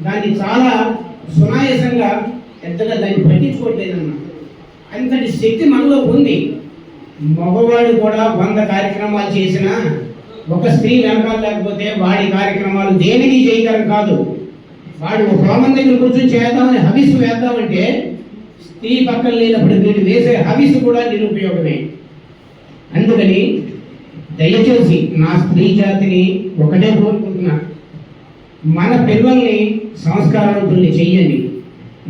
దాన్ని చాలా సునాయాసంగా పెద్దగా దాన్ని పట్టించుకోవట్లేదన్నమాట. అంతటి శక్తి మనలో ఉంది. మగవాడు కూడా 100 కార్యక్రమాలు చేసినా ఒక స్త్రీ వెనకాల లేకపోతే వాడి కార్యక్రమాలు దేనికి చేయగలం కాదు. వాడు హోమం దగ్గర కూర్చొని చేద్దామని హవిస్సు వేద్దామంటే స్త్రీ పక్కన లేనప్పుడు వీడు వేసే హవిస్సు కూడా నిరుపయోగమే. అందుకని దయచేసి నా స్త్రీ జాతిని ఒకటే కోరుకుంటున్నా, మన పిల్లల్ని సంస్కారవంతుల్ని చెయ్యండి.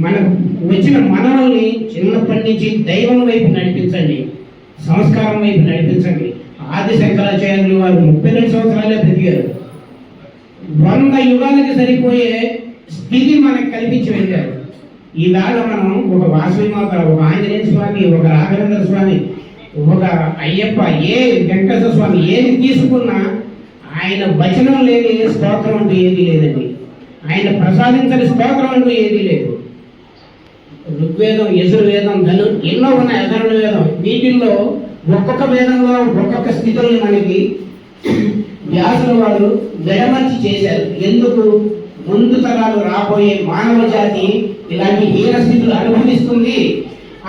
మనకు వచ్చిన మనల్ని చిన్నప్పటి నుంచి దైవం వైపు నడిపించండి, సంస్కారం వైపు నడిపించండి. ఆది శంకరాచార్యులు వారు 32 సంవత్సరాలే బ్రతికారు. 100 యుగాలకి సరిపోయే స్థితి మనకు కల్పించి వెళ్ళారు. ఈవేళ మనం ఒక వాసవి మాత, ఒక ఆంజనేయ స్వామి, ఒక రాఘవేంద్ర స్వామి, ఒక అయ్యప్ప, ఏ వెంకటేశ్వర స్వామి ఏది తీసుకున్నా ఆయన వచనం లేని స్తోత్రం అంటూ ఏదీ లేదండి. ఆయన ప్రసాదించని స్తోత్రం అంటూ ఏదీ లేదు. ఋగ్వేదం, యజుర్వేదం, ఎన్నో ఉన్నాయి, అధర్ణ వేదం. వీటిల్లో ఒక్కొక్క వేదంలో ఒక్కొక్క స్థితులను మనకి వ్యాసుల వారు విడమర్చి చేశారు. ఎందుకు? ముందు తరాలు రాబోయే మానవ జాతి ఇలాంటి హీన స్థితులు అనుభవిస్తుంది.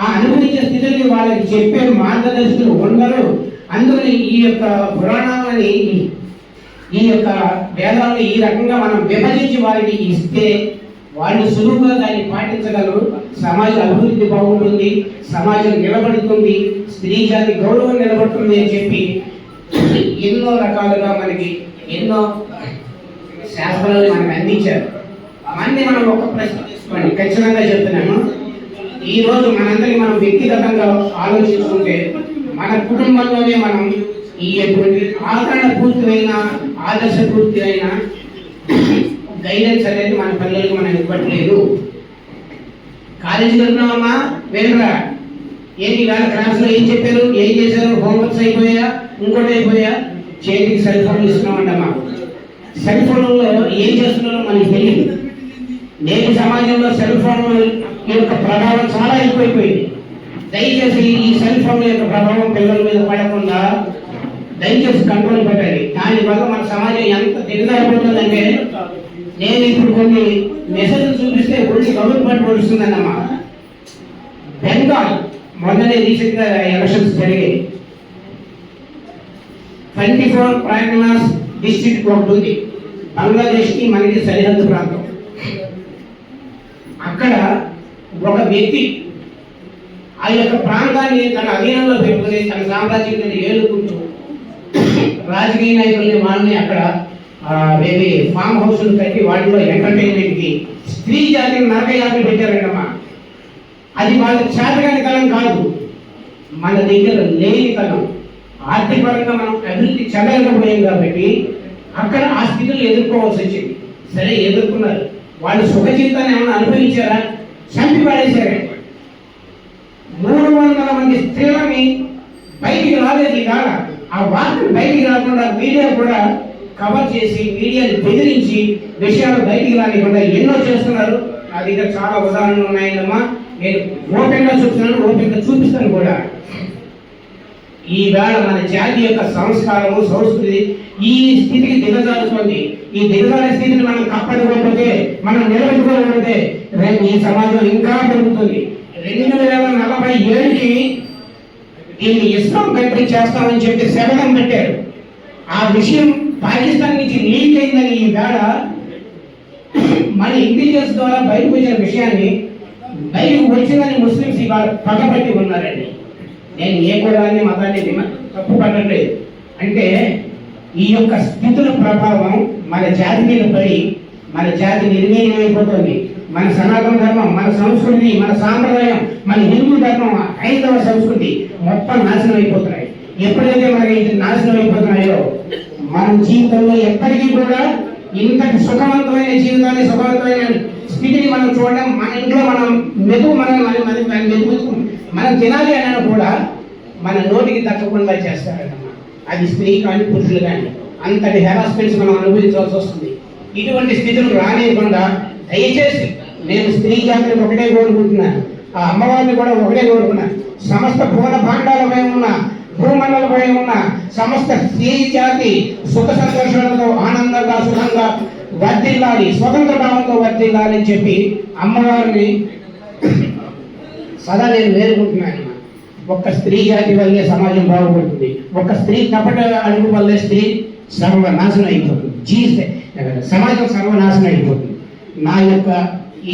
ఆ అనుభవించే స్థితిని వాళ్ళకి చెప్పే మార్గదర్శకులు ఉండరు. అందుకని ఈ యొక్క పురాణాలని, ఈ యొక్క వేదాలను ఈ రకంగా మనం విభజించి వారికి ఇస్తే వాళ్ళు సులువుగా దాన్ని పాటించగలరు. సమాజ అభివృద్ధి బాగుంటుంది, సమాజం నిలబడుతుంది, స్త్రీ జాతి గౌరవం నిలబడుతుంది అని చెప్పి ఎన్నో రకాలుగా మనకి ఎన్నో శాస్త్రాలు మనకు అందించారు. అవన్నీ మనం ఒక ప్రశ్న తీసుకోండి, ఖచ్చితంగా చెప్తున్నాను. ఈరోజు మనందరికీ మనం వ్యక్తిగతంగా ఆలోచించుకుంటే మన కుటుంబంలోనే మనం ఈ ఆచరణ పూర్తివైన ఆదర్శ పూర్తివైన గైడెన్స్ అనేది మన పిల్లలకు మనం ఇవ్వట్లేదు. కాలేజీకి వెళ్తున్నామమ్మా, వెళ్ళరా, ఏంటి వేళ క్లాస్లో ఏం చెప్పారు, ఏం చేశారు, హోంవర్క్స్ అయిపోయా, ఇంకోటి అయిపోయా, చేతికి సెల్ ఫోన్లు ఇస్తున్నామంటమ్మా. సెల్ ఫోన్లో ఏం చేస్తున్నారో మనకి తెలియదు. నేటి సమాజంలో సెల్ ఫోన్ యొక్క ప్రభావం చాలా ఎక్కువైపోయింది. దయచేసి ఈ సెల్ ఫోన్ యొక్క ప్రభావం పిల్లల మీద పడకుండా దయచేసి కంట్రోల్ పెట్టండి. దానివల్ల మన సమాజం ఎంత దిగజారిపోతుందంటే, నేను ఇప్పుడు కొన్ని మెసేజ్లు చూపిస్తే ఒళ్ళు గవర్నమెంట్ పడుతుందన్నమ్మా. బెంగాల్ మొన్ననే రీసెంట్గా ఎలక్షన్స్ జరిగాయి. 24 ప్రాంగణాస్ డిస్ట్రిక్ట్ ఒకటి ఉంది, బంగ్లాదేశ్కి మనకి సరిహద్దు ప్రాంతం. అక్కడ ఒక వ్యక్తి ఆ యొక్క ప్రాంతాన్ని తన అధీనంలో పెట్టుకుని తన సామ్రాజ్యం ఏలుకుంటూ రాజకీయ నాయకుల్ని వాళ్ళని అక్కడ మేబీ ఫామ్ హౌస్లు కట్టి వాటిలో ఎంటర్టైన్మెంట్కి స్త్రీ జాతిని నరకయాత్ర పెట్టారంటమ్మా. అది వాళ్ళకి చేతగాని తలం కాదు, మన దగ్గర లేని తలం. ఆర్థిక పరంగా మనం అభివృద్ధి చెందలేకపోయాం కాబట్టి అక్కడ ఆ స్థితులు ఎదుర్కోవాల్సి వచ్చింది. సరే, ఎదుర్కొన్నారు. వాళ్ళు సుఖ జీవితాన్ని ఏమైనా అనుభవించారా? చంపి పడేశారే. 300 మంది స్త్రీలని బయటికి రాలేదు. కాక ఆ వార్తలు బయటికి రాకుండా మీడియా కూడా కవర్ చేసి మీడియాని బెదిరించి విషయాలు బయటికి రానికుండా ఎన్నో చేస్తున్నారు. నా దగ్గర చాలా ఉదాహరణలు ఉన్నాయమ్మా. నేను ఓపెన్గా చూస్తున్నాను, ఓపెన్గా చూపిస్తాను కూడా. ఈవేళ మన జాతి యొక్క సంస్కారము, సంస్కృతి ఈ స్థితికి దిగజారుతుంది. ఈ దిగజారే స్థితిని మనం కాపాడుకోకపోతే, మనం నిలబెట్టుకోకపోతే రేపు ఈ సమాజం ఇంకా పెరుగుతుంది. 2047కి దీన్ని ఇస్లాం కంట్రీ చేస్తామని చెప్పి శపథం పెట్టారు. ఆ విషయం పాకిస్తాన్ నుంచి లీక్ అయిందని ఈ వేళ మన ఇంటెలిజెన్స్ ద్వారా బయటకు వచ్చిన విషయాన్ని బయటకు వచ్చిందని ముస్లింస్ ఇవాళ పగబట్టి ఉన్నారండి. నేను ఏ కులాన్ని మతాన్ని తప్పు పట్టలేదు. అంటే ఈ యొక్క స్థితుల ప్రభావం మన జాతి మీద పడి మన జాతి నిర్వీర్యమైపోతుంది. మన సనాతన ధర్మం, మన సంస్కృతి, మన సాంప్రదాయం, మన హిందూ ధర్మం, హైందవ సంస్కృతి మొత్తం నాశనం అయిపోతున్నాయి. ఎప్పుడైతే మనకి నాశనం అయిపోతున్నాయో మన జీవితంలో ఎప్పటికీ కూడా ఇంతటి సుఖవంతమైన జీవితాన్ని, సుఖవంతమైన స్థితిని మనం చూడడం, మన ఇంట్లో మనం మెతుకు మనం తినాలి అన్నా కూడా మన నోటికి దక్కకుండా చేస్తారన్నమాట. అది స్త్రీ కానీ పురుషులు కానీ అంతటి హెరాస్మెంట్స్ మనం అనుభవించాల్సి వస్తుంది. ఇటువంటి స్థితులు రానివ్వకుండా దయచేసి నేను స్త్రీ జాతిని ఒకటే కోరుకుంటున్నాను, ఆ అమ్మవారిని కూడా ఒకటే కోరుకున్నాను. సమస్త భువన భాండాలపై ఉన్న భూమండలపై ఉన్న సమస్త స్త్రీ జాతి సుఖ సంతోషాలతో ఆనందంగా సుఖంగా వర్ధిల్లాలి, స్వతంత్ర భావంతో వర్ధిల్లాలి అని చెప్పి అమ్మవారిని సదా నేను వేరుకుంటున్నాను. ఒక్క స్త్రీ జాతి వల్లే సమాజం బాగుపడుతుంది. ఒక్క స్త్రీ కపట అడుగు వల్లే స్త్రీ సర్వనాశనం అయిపోతుంది. సమాజం సర్వనాశనం అయిపోతుంది. నా యొక్క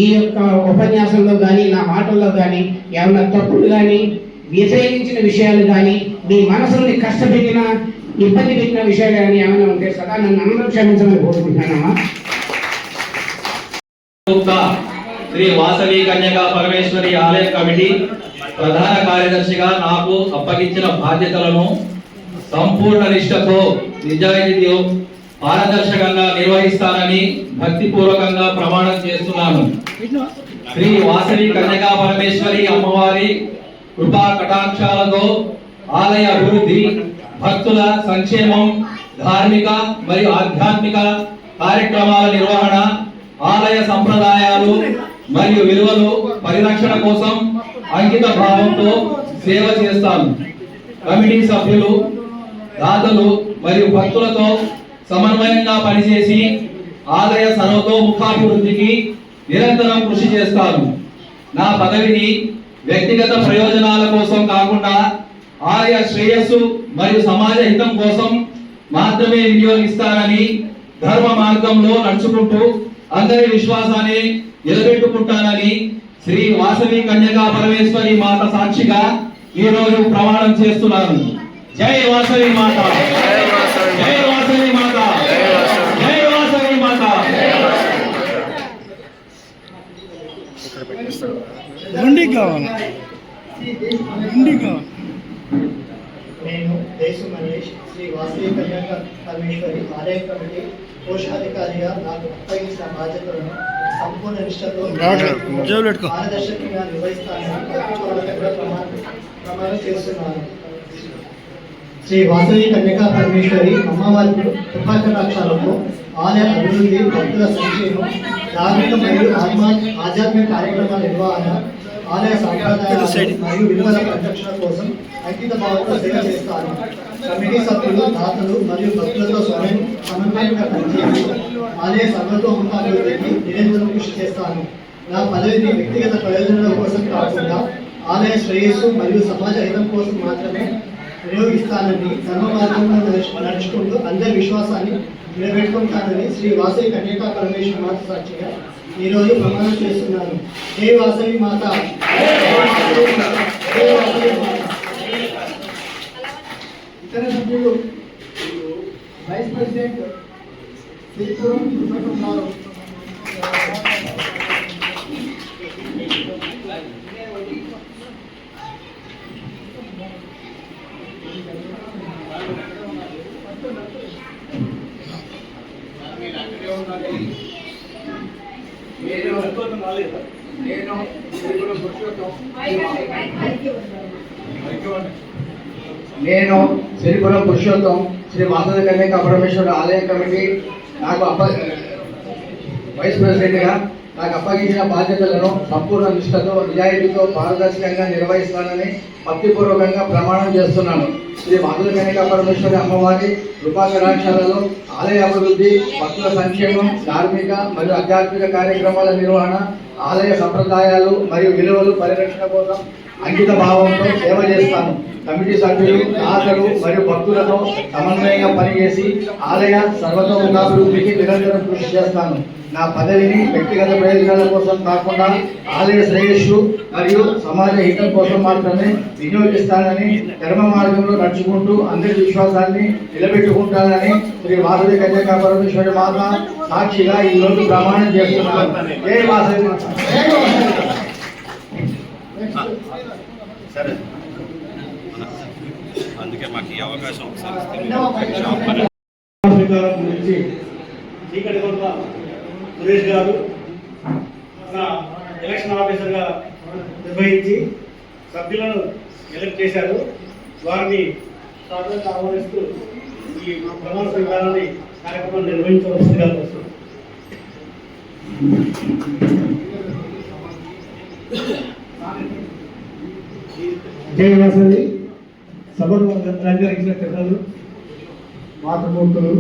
ఈ యొక్క ఉపన్యాసంలో కానీ నా మాటల్లో కానీ ఏమన్నా తప్పులు కానీ వ్యతిరేకించిన విషయాలు కానీ మీ మనసుల్ని కష్టపెట్టిన ఇబ్బంది పెట్టిన విషయాలు కానీ ఏమైనా ఉంటే సదా నన్ను అందరూ క్షమించమని కోరుకుంటున్నానమ్మా. శ్రీ వాసవి కన్యకా పరమేశ్వరి ఆలయ కమిటీ ప్రధాన కార్యదర్శిగా నాకు అప్పగించిన బాధ్యతలను సంపూర్ణ నిష్ఠతో నిజాయితీతో పారదర్శకంగా నిర్వహిస్తానని భక్తిపూర్వకంగా ప్రమాణం చేస్తున్నాను. శ్రీ వాసవి కన్యకా పరమేశ్వరి అమ్మవారి కృపా కటాక్షాలతో ఆలయ అభివృద్ధి, భక్తుల సంక్షేమం, ధార్మిక మరియు ఆధ్యాత్మిక కార్యక్రమాల నిర్వహణ, ఆలయ సంప్రదాయాలు మరియు విలువలు పరిరక్షణ కోసం అంకిత భావంతో సేవ చేస్తాను. కమిటీ సభ్యులు, దాతలు మరియు భక్తులతో సమన్వయంగా పనిచేసి ఆలయ సర్వతోముఖాభివృద్ధికి నిరంతరం కృషి చేస్తాను. నా పదవిని వ్యక్తిగత ప్రయోజనాల కోసం కాకుండా ఆలయ శ్రేయస్సు మరియు సమాజ హితం కోసం మాత్రమే వినియోగిస్తానని ధర్మ మార్గంలో నడుచుకుంటూ అందరి విశ్వాసాన్ని నిలబెట్టుకుంటానని శ్రీ వాసవి కన్యకా పరమేశ్వరి మాత సాక్షిగా ఈ రోజు ప్రమాణం చేస్తున్నాను. జై వాసవి మాత, జై వాసవి మాత, జై వాసవి మాత. నేను దేశు మనీష్ శ్రీ వాసవి కన్యకా పరమేశ్వరి ఆలయ కమిటీ కోశాధికారిగా నాకు అప్పగించిన బాధ్యతలను సంపూర్ణ నిష్ఠతో పారదర్శకంగా నిర్వహిస్తానని ప్రమాణం చేస్తున్నాను. శ్రీ వాసవి కన్యకా పరమేశ్వరి అమ్మవారి కృపాకటాక్షాలతో ఆలయ అభివృద్ధి, భక్తుల సంక్షేమం, ధార్మిక మరియు ఆధ్యాత్మిక కార్యక్రమాల నిర్వహణ, ఆలయ సాంప్రదాయాలు మరియు విలువల పరిరక్షణ కోసం అంకిత భావంతో సేవ చేస్తాను. కమిటీ సభ్యులు, దాతలు మరియు భక్తులతో సమన్వయంగా పనిచేసి ఆలయ సర్వతోముఖాభివృద్ధికి నిరంతరం కృషి చేస్తాను. నా పదవిని వ్యక్తిగత ప్రయోజనాల కోసం కాకుండా ఆలయ శ్రేయస్సు మరియు సమాజ హితం కోసం మాత్రమే వినియోగిస్తానని ధర్మ మార్గంలో నడుచుకుంటూ అందరి విశ్వాసాన్ని నిలబెట్టుకుంటానని శ్రీ వాసవి కన్యకా పరమేశ్వరి మాత సాక్షిగా ఈరోజు ప్రమాణం చేస్తున్నాను. జై వాసవి మాత. ఇతర సభ్యులు వైస్ ప్రెసిడెంట్ శ్రీపురం గారు నేను సిరిపురం పురుషోత్తం శ్రీ వాసవి కన్యకా పరమేశ్వర ఆలయ కమిటీ నాకు వైస్ ప్రెసిడెంట్గా నాకు అప్పగించిన బాధ్యతలను సంపూర్ణ నిష్ఠతో నిజాయితీతో పారదర్శకంగా నిర్వహిస్తానని భక్తిపూర్వకంగా ప్రమాణం చేస్తున్నాను. శ్రీ వాసవి కన్యకా పరమేశ్వరి అమ్మవారి కృపాకటాక్షాలలో ఆలయ అభివృద్ధి, భక్తుల సంక్షేమం, ధార్మిక మరియు ఆధ్యాత్మిక కార్యక్రమాల నిర్వహణ, ఆలయ సంప్రదాయాలు మరియు విలువలు పరిరక్షణ కోసం అంకిత భావంతో సేవ చేస్తాను. కమిటీ సభ్యులు, దాతలు మరియు భక్తులతో సమన్వయంగా పనిచేసి ఆలయ సర్వతోముఖాభివృద్ధికి నిరంతరం కృషి చేస్తాను. నా పదవిని వ్యక్తిగత ప్రయోజనాల కోసం కాకుండా ఆలయ శ్రేయస్సు మరియు సమాజ హితం కోసం మాత్రమే వినియోగిస్తానని ధర్మ మార్గంలో నడుచుకుంటూ అందరి విశ్వాసాన్ని నిలబెట్టుకుంటానని శ్రీ వాసవి కన్యకా పరమేశ్వరి మాత సాక్షిగా ఈ రోజు ప్రమాణం చేస్తున్నాను. జై వాసవి మాత. అందుకే మాకు ఈ అవకాశం గురించి చీకటి కొండ సురేష్ గారు ఎలక్షన్ ఆఫీసర్గా నిర్వహించి సభ్యులను ఎలక్ట్ చేశారు. వారిని సాధారణంగా ఆహ్వానిస్తూ ఈ ప్రమాణ స్వీకారాన్ని కార్యక్రమం నిర్వహించవలసిందిగా వస్తుంది. జై వాసవి. సభను అలంకరించిన పెద్దలు, మాతృమూర్తులు,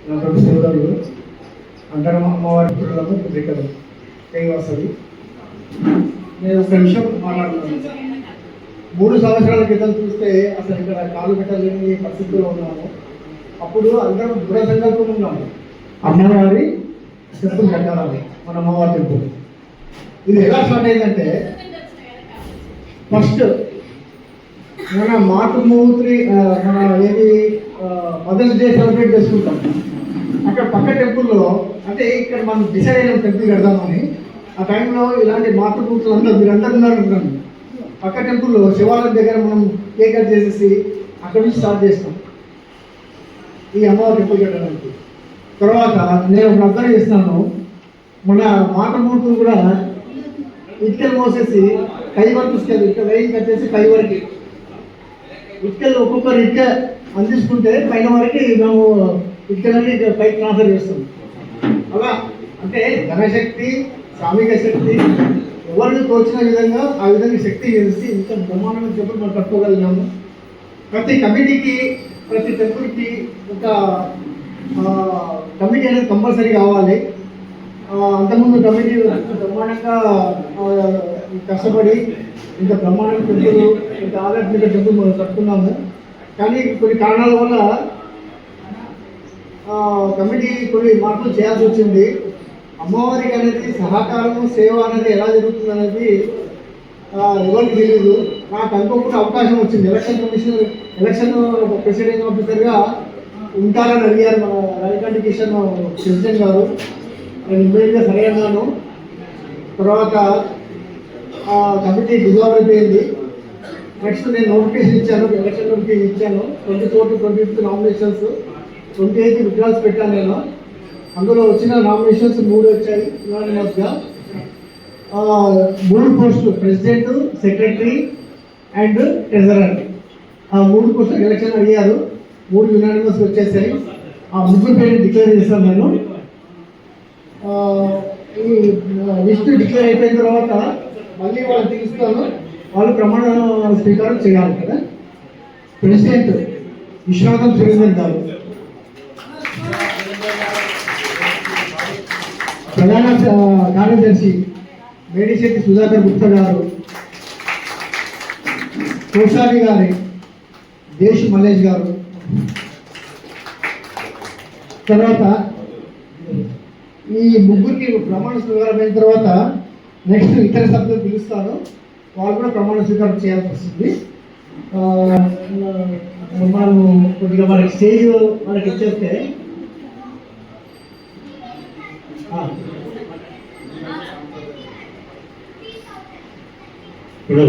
నా తోటి సోదరులు, అంతరం అమ్మవారి పుత్రులకు పుత్రికలు వస్తుంది. నేను ఒక విషయం మాట్లాడుతున్నాను. 3 సంవత్సరాల క్రితం చూస్తే అసలు ఇక్కడ కాలు పెట్టలేని పరిస్థితిలో ఉన్నాము. అప్పుడు అందరం దృఢ సంకల్పం ఉన్నాము, అమ్మవారి టెంపుల్ కట్టాలని, మన అమ్మవారి టెంపుల్. ఇది ఎలా స్టార్ట్ అయిందంటే, ఫస్ట్ మన మాతృమూర్తి మన ఏది మదర్స్ డే సెలబ్రేట్ చేసుకుంటాం. అక్కడ పక్క టెంపుల్లో, అంటే ఇక్కడ మనం డిసైడ్ అయిన టెంపుల్ కడదామని, ఆ టైంలో ఇలాంటి మాతృమూర్తులు అందరూ మీరందరూ ఉన్నారనుకున్నాను. పక్క టెంపుల్లో శివాలయం దగ్గర మనం కేక్ కట్ చేసేసి అక్కడి నుంచి స్టార్ట్ చేస్తాం ఈ అమ్మవారి టెంపుల్ కట్టడానికి. తర్వాత నేను ఒక అర్థం చేస్తున్నాను, మన మాతృమూర్తులు కూడా ఇటుకలు మోసేసి కై వరకు తీసుకెళ్ళి ఇక్కడ లైన్ కట్టేసి కై వరకు ఇటుకలు ఒక్కొక్కరు ఇటుక అందించుకుంటే పైన వరకు మేము ఇటుకలన్నీ పైకి ట్రాన్స్ఫర్ చేస్తాం. అలా అంటే ధనశక్తి, సామిక శక్తి, ఎవరిని తోచిన విధంగా ఆ విధంగా శక్తి చేసి ఇంత బ్రహ్మాండమైన టెంపుల్ మనం కట్టుకోగలిగినాము. ప్రతి కమిటీకి, ప్రతి టెంపుల్కి ఒక కమిటీ అనేది కంపల్సరీ కావాలి. అంతకుముందు కమిటీ బ్రహ్మాండంగా కష్టపడి ఇంత బ్రహ్మాండంగా టెంపుల్, ఇంత ఆధ్యాత్మిక టెంపుల్ మనం కట్టుకున్నాము. కానీ కొన్ని కారణాల వల్ల కమిటీ కొన్ని మార్పులు చేయాల్సి వచ్చింది. అమ్మవారికి అనేది సహకారము, సేవ అనేది ఎలా జరుగుతుంది అనేది ఎవరికి తెలియదు. నాకు అనుకోకుండా అవకాశం వచ్చింది. ఎలక్షన్ ప్రెసిడెంట్ ఆఫీసర్గా ఉంటారని అడిగారు మన రాజకాంటి కిషన్ ప్రెసిడెంట్ గారు. నేను ఇమ్మీడియట్గా సరే అన్నాను. తర్వాత కమిటీ డిజాల్వ్ అయిపోయింది. నెక్స్ట్ నేను నోటిఫికేషన్ ఇచ్చాను, ఎలక్షన్ నోటిఫికేషన్ ఇచ్చాను. 24 to 25 నామినేషన్స్, 28 విత్డ్రాల్స్ పెట్టాను నేను. అందులో వచ్చిన నామినేషన్స్ 3 వచ్చాయి యునానిమస్గా. 3 పోస్టులు ప్రెసిడెంట్, సెక్రటరీ అండ్ ట్రెజరర్. ఆ 3 పోస్టులకు ఎలక్షన్ అడిగారు. 3 యునానిమస్ వచ్చేసాయి. ఆ 3 పేరు డిక్లేర్ చేస్తాను నేను. ఈ లిస్ట్ డిక్లేర్ అయిపోయిన తర్వాత మళ్ళీ వాళ్ళని పిలుస్తాను. వాళ్ళు ప్రమాణ స్వీకారం చేయాలి కదా. ప్రెసిడెంట్ విశ్వనాథం సురేందర్ గారు, ప్రధాన కార్యదర్శి మేడిశెట్టి సుధాకర్ గుప్తా గారు, కోశాలి గారి దేశ్ మల్లేష్ గారు. తర్వాత ఈ 3కి ప్రమాణ స్వీకారం అయిన తర్వాత నెక్స్ట్ ఇతర సభ్యులు పిలుస్తాను. వాళ్ళు కూడా ప్రమాణ స్వీకారం చేయాల్సి వస్తుంది. మనం కొద్దిగా మనకి స్టేజ్ మనకి ఇచ్చేస్తే ఇప్పుడు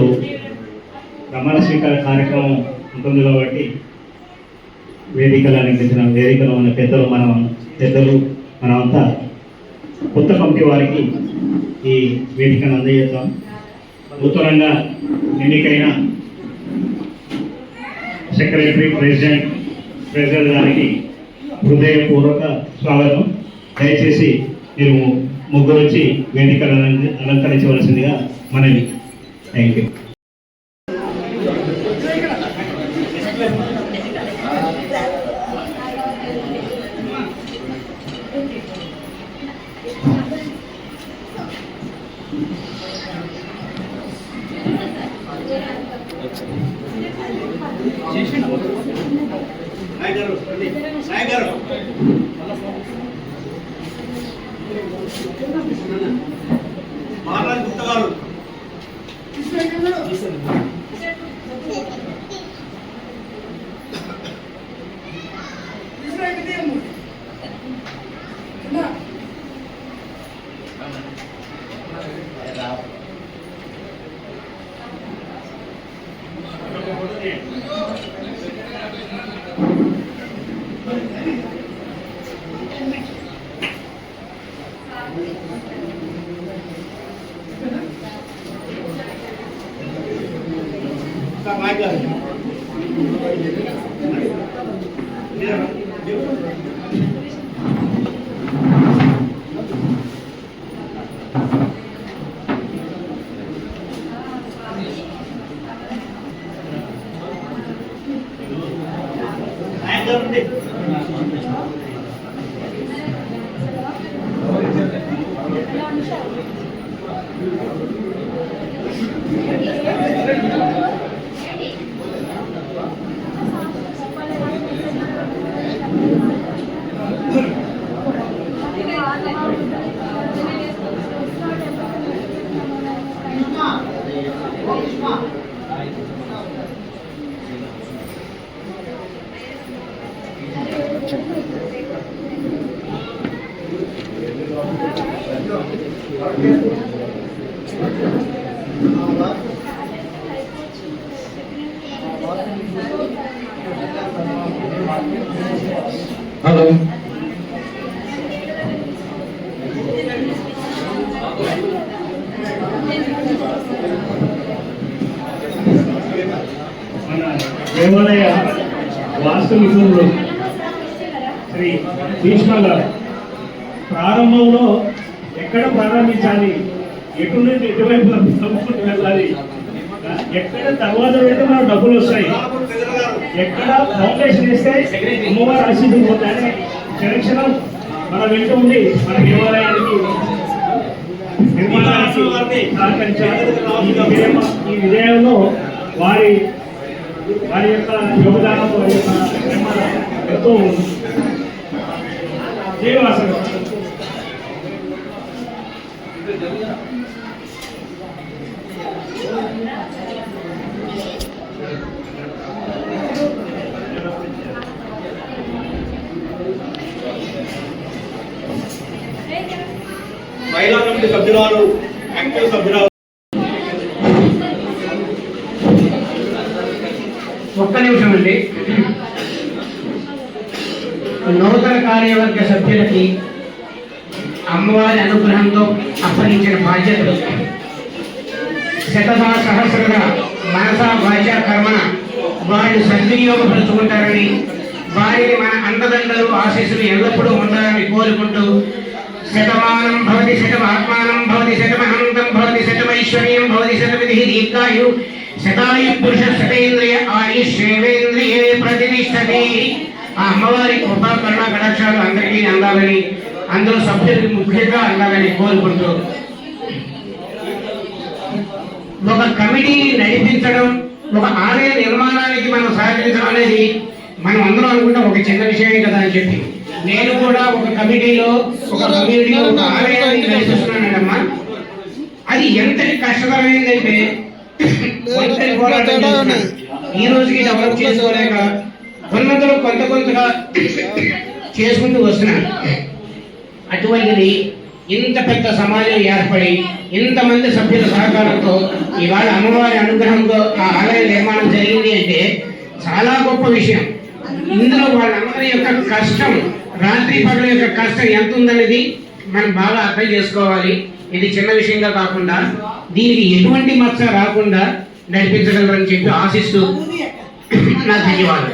ప్రమాణ స్వీకార కార్యక్రమం ఉంటుంది కాబట్టి వేదికలు అలంకరించిన వేదికలో ఉన్న పెద్దలు మనమంతా కొత్త కమిటీ వారికి ఈ వేదికను అందజేద్దాం. నూతనంగా ఎన్నికైన సెక్రటరీ, ప్రెసిడెంట్, ట్రెజరర్ గారికి హృదయపూర్వక స్వాగతం. దయచేసి మీరు ముగ్గురు వచ్చి వేదికలను అలంకరించవలసిందిగా మనవి. Thank you. రండి. హలో మన దేవాలయ వాస్తు నిపుణులు శ్రీ భీష్మ గారు ప్రారంభంలో ఎక్కడ ప్రారంభించాలి, ఎటు నుండి ఎటువైపు నడుచుకుంటూ వెళ్ళాలి, ఎక్కడ తర్వాత వెళ్తే మనకు డబ్బులు వస్తాయి, ఎక్కడ ఫౌండేషన్ వేస్తే అమ్మవారి ఆశీస్సులు పోతాయని క్షణక్షణం మనం వెంట ఉండి మన దేవాలయానికి నిర్మాణానికి సహకరించారు. ఈ విజయంలో వారి యొక్క యోగదానం, వారి యొక్క నిర్మాణం ఎంతో ఉంది. జయవాసన మహిళా కమిటీ సభ్యురాలు, యాక్టివ్ సభ్యురాలు. ఒక్క నిమిషం అండి. నూతన కార్యవర్గ సభ్యులకి అమ్మవారి అనుగ్రహంతో అప్పగించిన బాధ్యతలు శతదా సహస్రగా మనసా వాచ కర్మణ వారిని సద్వినియోగపరుచుకుంటారని, వారిని మన అండదండలు ఆశీస్సులు ఎల్లప్పుడూ ఉండాలని కోరుకుంటూ శతమానం భవతి శతమాత్మానం భవతి శతమహంతం భవతి శతమైశ్వర్యం భవతి శతవిధి దీర్ఘాయు శతాయు పురుష శతేంద్రియ ఆయుష్యేంద్రియే ప్రతిష్టతి. ఆ అమ్మవారి కృపా కరుణ కటాక్షాలు అందరికీ అందాలని, అందులో సభ్యులకి ముఖ్యంగా అందాలని కోరుకుంటూ ఒక కమిటీని నడిపించడం, ఒక ఆలయ నిర్మాణానికి మనం సహకరించడం అనేది మనం అందరం అనుకుంటాం ఒక చిన్న విషయమే కదా అని చెప్పి. నేను కూడా ఒక కమిటీలో ఒక ఆలయాన్ని నడిపిస్తున్నానమ్మా. అది ఎంతటి కష్టతరమైందంటే ఈ రోజుకి డెవలప్ చేసుకోలేక ఉన్నతలు కొంతగా చేసుకుంటూ వస్తున్నాను. అటువంటిది ఇంత పెద్ద సమాజం ఏర్పడి ఇంతమంది సభ్యుల సహకారంతో ఇవాళ అమ్మవారి అనుగ్రహంతో ఆ ఆలయ నిర్మాణం జరిగింది అంటే చాలా గొప్ప విషయం. ఇందులో వాళ్ళందరి యొక్క కష్టం, రాత్రి పగల యొక్క కష్టం ఎంత ఉందనేది మనం బాగా అర్థం చేసుకోవాలి. ఇది చిన్న విషయంగా కాకుండా దీనికి ఎటువంటి మచ్చ రాకుండా నడిపించగలరని చెప్పి ఆశిస్తూ నా ధన్యవాదాలు.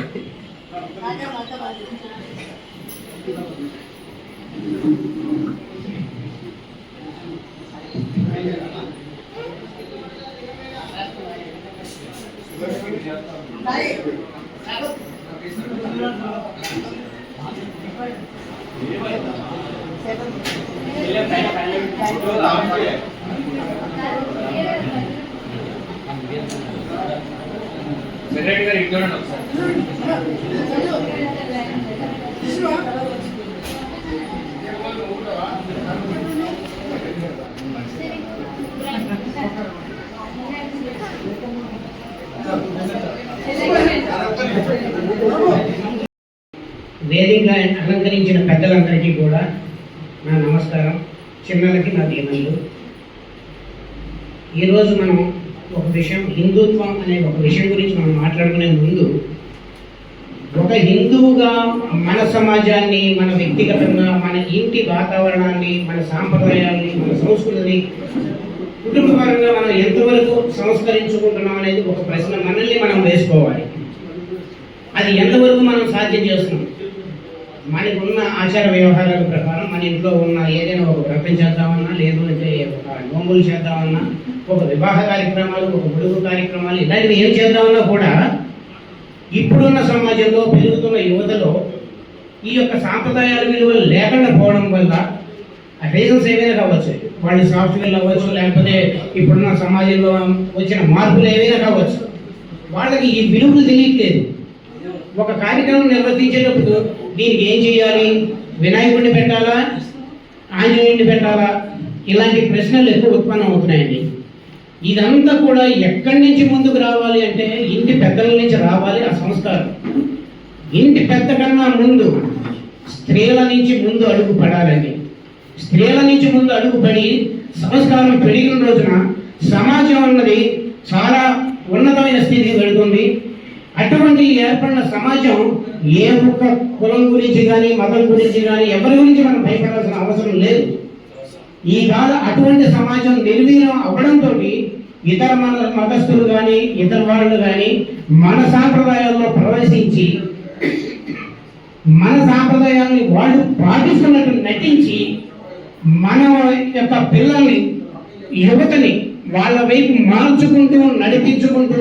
వేదిక అలంకరించిన పెద్దలందరికీ కూడా నా నమస్కారం, చిన్నలకి నా దీవెనలు. ఈరోజు మనం ఒక విషయం, హిందుత్వం అనే ఒక విషయం గురించి మనం మాట్లాడుకునే ముందు, ఒక హిందువుగా మన సమాజాన్ని, మన వ్యక్తిగతంగా, మన ఇంటి వాతావరణాన్ని, మన సాంప్రదాయాన్ని, మన సంస్కృతిని కుటుంబపరంగా మనం ఎంతవరకు సంస్కరించుకుంటున్నాం అనేది ఒక ప్రశ్న మనల్ని మనం వేసుకోవాలి. అది ఎంతవరకు మనం సాధ్యం చేస్తున్నాం? మనకు ఉన్న ఆచార వ్యవహారాల ప్రకారం మన ఇంట్లో ఉన్న ఏదైనా ఒక వ్రతం చేద్దామన్నా, లేదు అంటే ఒక నోములు చేద్దామన్నా, ఒక వివాహ కార్యక్రమాలు, ఒక ముడుగు కార్యక్రమాలు, ఇలాంటివి ఏం చేద్దామన్నా కూడా ఇప్పుడున్న సమాజంలో పెరుగుతున్న యువతలో ఈ యొక్క సాంప్రదాయాల విలువలు లేకుండా పోవడం వల్ల రీజన్స్ ఏవైనా కావచ్చు, వాళ్ళు సాఫ్ట్వేర్లు అవ్వచ్చు, లేకపోతే ఇప్పుడున్న సమాజంలో వచ్చిన మార్పులు ఏవైనా కావచ్చు, వాళ్ళకి ఈ విలువలు తెలియట్లేదు. ఒక కార్యక్రమం నిర్వర్తించేటప్పుడు దీనికి ఏం చేయాలి, వినాయకుడిని పెట్టాలా, ఆంజనేయుడిని పెట్టాలా, ఇలాంటి ప్రశ్నలు ఎక్కువ ఉత్పన్నం అవుతున్నాయండి. ఇదంతా కూడా ఎక్కడి నుంచి ముందుకు రావాలి అంటే ఇంటి పెద్దల నుంచి రావాలి ఆ సంస్కారం. ఇంటి పెద్ద కన్నా ముందు స్త్రీల నుంచి ముందు అడుగు పడాలండి. స్త్రీల నుంచి ముందు అడుగు పడి సంస్కారం పెరిగిన రోజున సమాజం అన్నది చాలా ఉన్నతమైన స్థితికి వెళుతుంది. అటువంటి ఏర్పడిన సమాజం ఏ ఒక్క కులం గురించి కానీ మతం గురించి కానీ ఎవరి గురించి మనం భయపడాల్సిన అవసరం లేదు. ఈ కాలం అటువంటి సమాజం నిర్వీర్యం అవ్వడంతో ఇతర మతస్థులు కానీ ఇతర వాళ్ళు కానీ మన సాంప్రదాయాల్లో ప్రవేశించి మన సాంప్రదాయాల్ని వాళ్ళు పాటిస్తున్నట్టు నటించి మన యొక్క పిల్లల్ని, యువతని వాళ్ళ వైపు మార్చుకుంటూ నడిపించుకుంటూ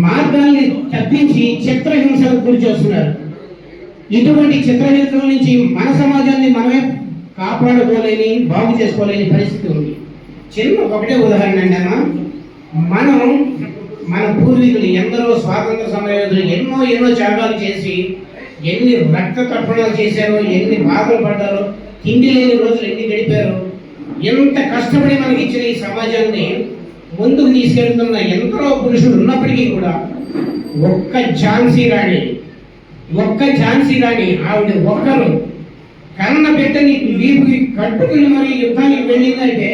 మార్గాల్ని తప్పించి చిత్రహింసలకు గురి చేస్తున్నారు. ఇటువంటి చిత్రహింసల నుంచి మన సమాజాన్ని మనమే కాపాడుకోలేని, బాగు చేసుకోలేని పరిస్థితి ఉంది. ఒకటే ఉదాహరణ అండి అన్న, మనం మన పూర్వీకులు ఎందరో స్వాతంత్ర సమరయోధులు ఎన్నో త్యాగాలు చేసి ఎన్ని రక్త తర్పణాలు చేశారో, ఎన్ని బాధలు పడ్డారో, తిండి లేని రోజులు ఎన్ని గడిపారో, ఎంత కష్టపడి మనకి ఇచ్చిన ఈ సమాజాన్ని ముందుకు తీసుకెళ్తున్న ఎందరో పురుషులు ఉన్నప్పటికీ కూడా ఒక్క ఝాన్సీ రాణి ఆవిడ ఒక్కరు కన్న పెట్టని వీపుకి కట్టుకుని మరి యుద్ధానికి వెళ్ళిందంటే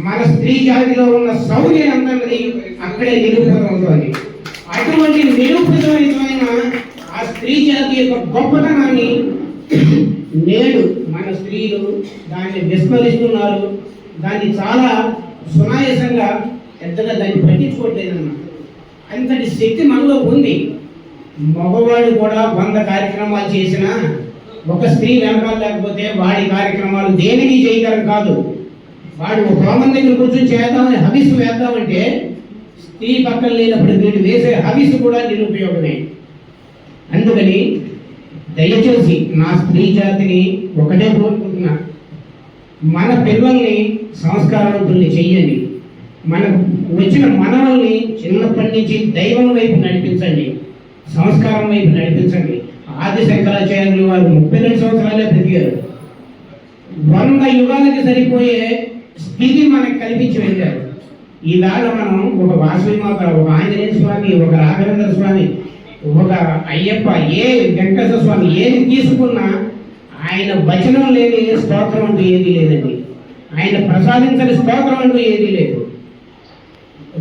మన స్త్రీ జాతిలో ఉన్న శౌర్యం అన్నది అక్కడే నిరూపితమవుతుంది. అటువంటి నిరూపితమైన ఆ స్త్రీ జాతి యొక్క గొప్పతనాన్ని నేడు మన స్త్రీలు దాన్ని విస్మరిస్తున్నారు. దాన్ని చాలా సునాయాసంగా పెద్దగా దాన్ని పట్టించుకోవట్లేదన్నమాట. అంతటి శక్తి మనలో ఉంది. మగవాడు కూడా 100 కార్యక్రమాలు చేసినా ఒక స్త్రీ వెనకాల లేకపోతే వాడి కార్యక్రమాలు దేనికి చేయగలం కాదు. వాడు హోమం దగ్గర కూర్చొని చేద్దామని హవిస్సు వేద్దామంటే స్త్రీ పక్కన లేనప్పుడు వీడు వేసే హవిస్సు కూడా నిరుపయోగమే. అందుకని దయచేసి నా స్త్రీ జాతిని ఒకటే కోరుకుంటున్నా, మన పిల్లల్ని సంస్కారవంతుల్ని చెయ్యండి. మనకు వచ్చిన మనల్ని చిన్నప్పటి నుంచి దైవం వైపు నడిపించండి, సంస్కారం వైపు నడిపించండి. ఆది శంకరాచార్యులు వారు 32 సంవత్సరాలే బ్రతికారు. 100 యుగాలకి సరిపోయే స్థితి మనకు కల్పించి వెళ్ళారు. ఈవేళ మనం ఒక వాసవి మాత, ఒక ఆంజనేయ స్వామి, ఒక రాఘవేంద్ర స్వామి, ఒక అయ్యప్ప, ఏ వెంకటేశ్వర స్వామి ఏది తీసుకున్నా ఆయన వచనం లేని స్తోత్రం అంటూ ఏదీ లేదండి. ఆయన ప్రసాదించని స్తోత్రం అంటూ ఏదీ లేదు.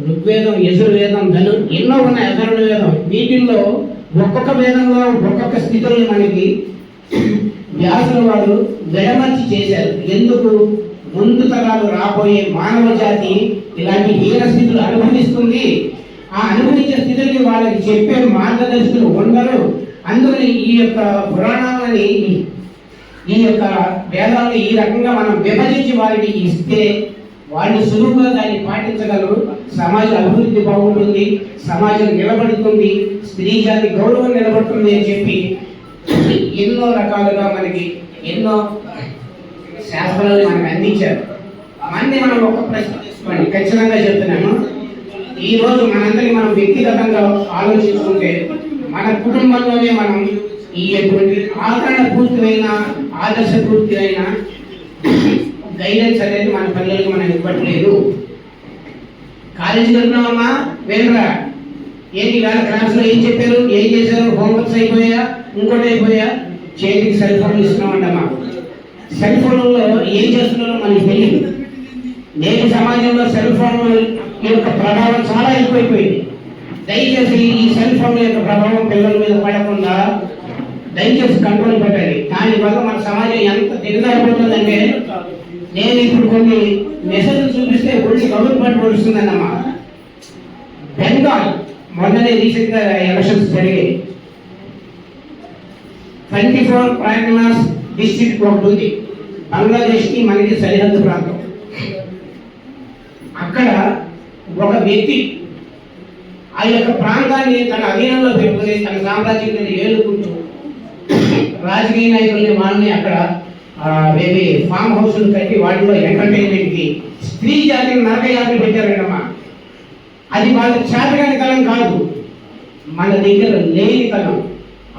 ఋగ్వేదం, యజుర్వేదం, ఎన్నో ఉన్నాయి, అధర్ణ వేదం. వీటిల్లో ఒక్కొక్క వేదంలో ఒక్కొక్క స్థితులను మనకి వ్యాసుల వారు విడమర్చి చేశారు. ఎందుకు? ముందు తరాలు రాబోయే మానవ జాతి ఇలాంటి హీన స్థితులు అనుభవిస్తుంది. ఆ అనుభవించే స్థితికి వాళ్ళకి చెప్పే మార్గదర్శకులు ఉండరు. అందుకని ఈ యొక్క పురాణాలని, ఈ యొక్క వేదాలను ఈ రకంగా మనం విభజించి వారికి ఇస్తే వాళ్ళు సులువుగా దాన్ని పాటించగలరు. సమాజం అభివృద్ధి బాగుంటుంది, సమాజం నిలబడుతుంది, స్త్రీ జాతి గౌరవం నిలబడుతుంది అని చెప్పి ఎన్నో రకాలుగా మనకి ఎన్నో శాస్త్రాలు మనకు అందించారు. మనం ఒక ప్రశ్న తీసుకోండి, ఖచ్చితంగా చెప్తున్నాను. ఈ రోజు మనందరికీ మనం వ్యక్తిగతంగా ఆలోచించుకుంటే మన కుటుంబంలోనే మనం ఈ ఆదరణ పూర్తివైన, ఆదర్శ పూర్తివైన గైడెన్స్ అనేది మన పిల్లలకి మనం ఇవ్వట్లేదు. కాలేజీకి వెళ్తున్నామమ్మా, వెళ్ళరా, ఏంటి వేళ క్లాస్లో ఏం చెప్పారు, ఏం చేశారు, హోంవర్క్స్ అయిపోయా, ఇంకోటి అయిపోయా, చేతికి సెల్ ఫోన్లు ఇస్తున్నామంటమ్మా. సెల్ ఫోన్లలో ఏం చేస్తున్నారో మనకి తెలియదు. నేటి సమాజంలో సెల్ ఫోన్ యొక్క ప్రభావం చాలా ఎక్కువైపోయింది. దయచేసి ఈ సెల్ ఫోన్ యొక్క ప్రభావం పిల్లల మీద పడకుండా దయచేసి కంట్రోల్ పెట్టాలి. దానివల్ల మన సమాజం ఎంత దిగజారిపోతుందంటే, నేను ఇప్పుడు కొన్ని మెసేజ్లు చూపిస్తే ఒళ్ళు గవర్నమెంట్ పడుతుందన్నమా. బెంగాల్ మొన్ననే రీసెంట్గా ఎలక్షన్స్ జరిగాయి. 24 ప్రాగ్నాస్ డిస్ట్రిక్ట్ ఒకటి ఉంది, బంగ్లాదేశ్కి మనకి సరిహద్దు ప్రాంతం. అక్కడ ఒక వ్యక్తి ఆ యొక్క ప్రాంతాన్ని తన అధీనంలో పెట్టుకుని తన సామ్రాజ్యం మీద ఏలుకుంటూ రాజకీయ నాయకుల్ని వాళ్ళని అక్కడ వేరే ఫామ్ హౌస్లు కట్టి వాటిలో ఎంటర్టైన్మెంట్కి స్త్రీ జాతిని నరకయాత్ర పెట్టారంటమ్మా. అది వాళ్ళ చేతగాని తనం కాదు, మన దగ్గర లేని తనం.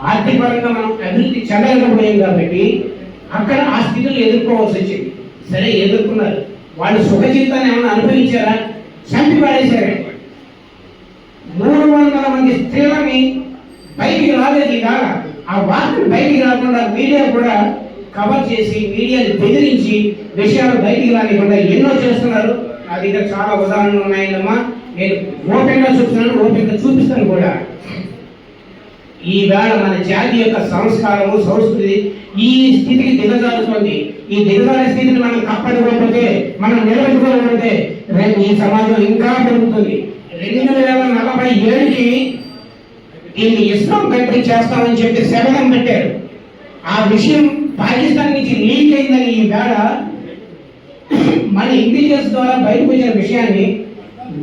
ఆర్థిక పరంగా మనం అభివృద్ధి చెందలేకపోయాం కాబట్టి అక్కడ ఆ స్థితులు ఎదుర్కోవాల్సి వచ్చింది. సరే ఎదుర్కొన్నారు, వాళ్ళు సుఖ జీవితాన్ని ఏమైనా అనుభవించారా? చంపి పడేశారండి. 300 మంది స్త్రీలని బయటికి రాలేదు కాక ఆ వార్తలు బయటికి రాకుండా మీడియా కూడా కవర్ చేసి మీడియాని బెదిరించి విషయాలు బయటికి రానికుండా ఎన్నో చేస్తున్నారు. నా దగ్గర చాలా ఉదాహరణలు ఉన్నాయమ్మా. నేను ఓపెన్గా చూస్తున్నాను, ఓపెన్గా చూపిస్తాను కూడా. ఈవేళ మన జాతి యొక్క సంస్కారము సంస్కృతి ఈ స్థితికి దిగజారుతుంది. ఈ దిగజారే స్థితిని మనం కాపాడుకోకపోతే, మనం నిలబెట్టుకోకపోతే రేపు ఈ సమాజం ఇంకా పెరుగుతుంది. 2047కి దీన్ని ఇస్లాం కంట్రీ చేస్తామని చెప్పి శపథం పెట్టారు. ఆ విషయం పాకిస్తాన్ నుంచి లీక్ అయిందని ఈ వేళ మన ఇంటెలిజెన్స్ ద్వారా బయటకు వచ్చిన విషయాన్ని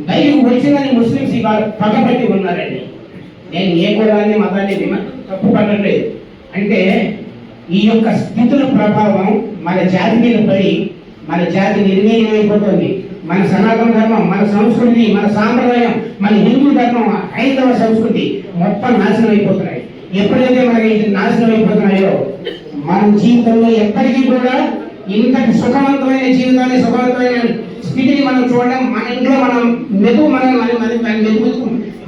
బయటకు వచ్చిందని ముస్లింస్ ఇవాళ పగబట్టి ఉన్నారండి. నేను ఏ కులాన్ని మతాన్ని తప్పు పట్టలేదు. అంటే ఈ యొక్క స్థితుల ప్రభావం మన జాతి మీద పడి మన జాతి నిర్వీర్యం అయిపోతుంది. మన సనాతన ధర్మం, మన సంస్కృతి, మన సాంప్రదాయం, మన హిందూ ధర్మం, హైందవ సంస్కృతి మొత్తం నాశనం అయిపోతున్నాయి. ఎప్పుడైతే మనకి నాశనం అయిపోతున్నాయో మన జీవితంలో ఎప్పటికీ కూడా ఇంతటి సుఖవంతమైన జీవితాన్ని, సుఖవంతమైన స్థితిని మనం చూడడం, మన ఇంట్లో మనం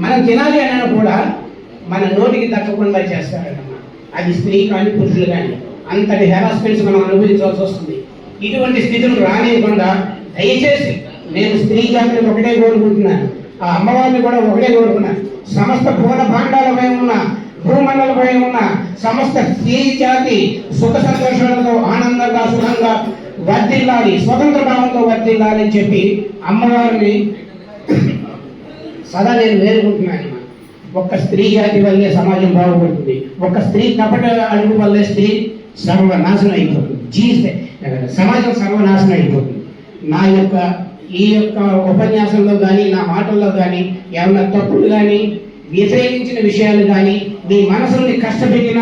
మనం తినాలి అన్నా కూడా మన నోటికి దక్కకుండా చేస్తారన్నమాట. అది స్త్రీ కానీ పురుషులు కానీ అంతటి హెరాస్మెంట్స్ మనం అనుభవించాల్సి వస్తుంది. ఇటువంటి స్థితులు రానివ్వకుండా దయచేసి నేను స్త్రీ జాతిని ఒకటే కోరుకుంటున్నాను, ఆ అమ్మవారిని కూడా ఒకటే కోరుకున్నాను. సమస్త భూత భాండాలపై ఉన్న, భూమండలపై ఉన్న సమస్త స్త్రీ జాతి సుఖ సంతోషాలతో ఆనందంగా సుఖంగా వర్ధిల్లాలి, స్వతంత్ర భావంతో వర్ధిల్లాలి అని చెప్పి అమ్మవారిని సదా నేను వేరుకుంటున్నాను. ఒక్క స్త్రీ జాతి వల్లే సమాజం బాగుపడుతుంది. ఒక స్త్రీ కపట అడుగు వల్లే స్త్రీ సర్వనాశనం అయిపోతుంది, సమాజం సర్వనాశనం అయిపోతుంది. నా యొక్క ఈ యొక్క ఉపన్యాసంలో కానీ నా మాటల్లో కానీ ఏమన్నా తప్పులు కానీ వ్యతిరేకించిన విషయాలు కానీ మీ మనసుని కష్టపెట్టిన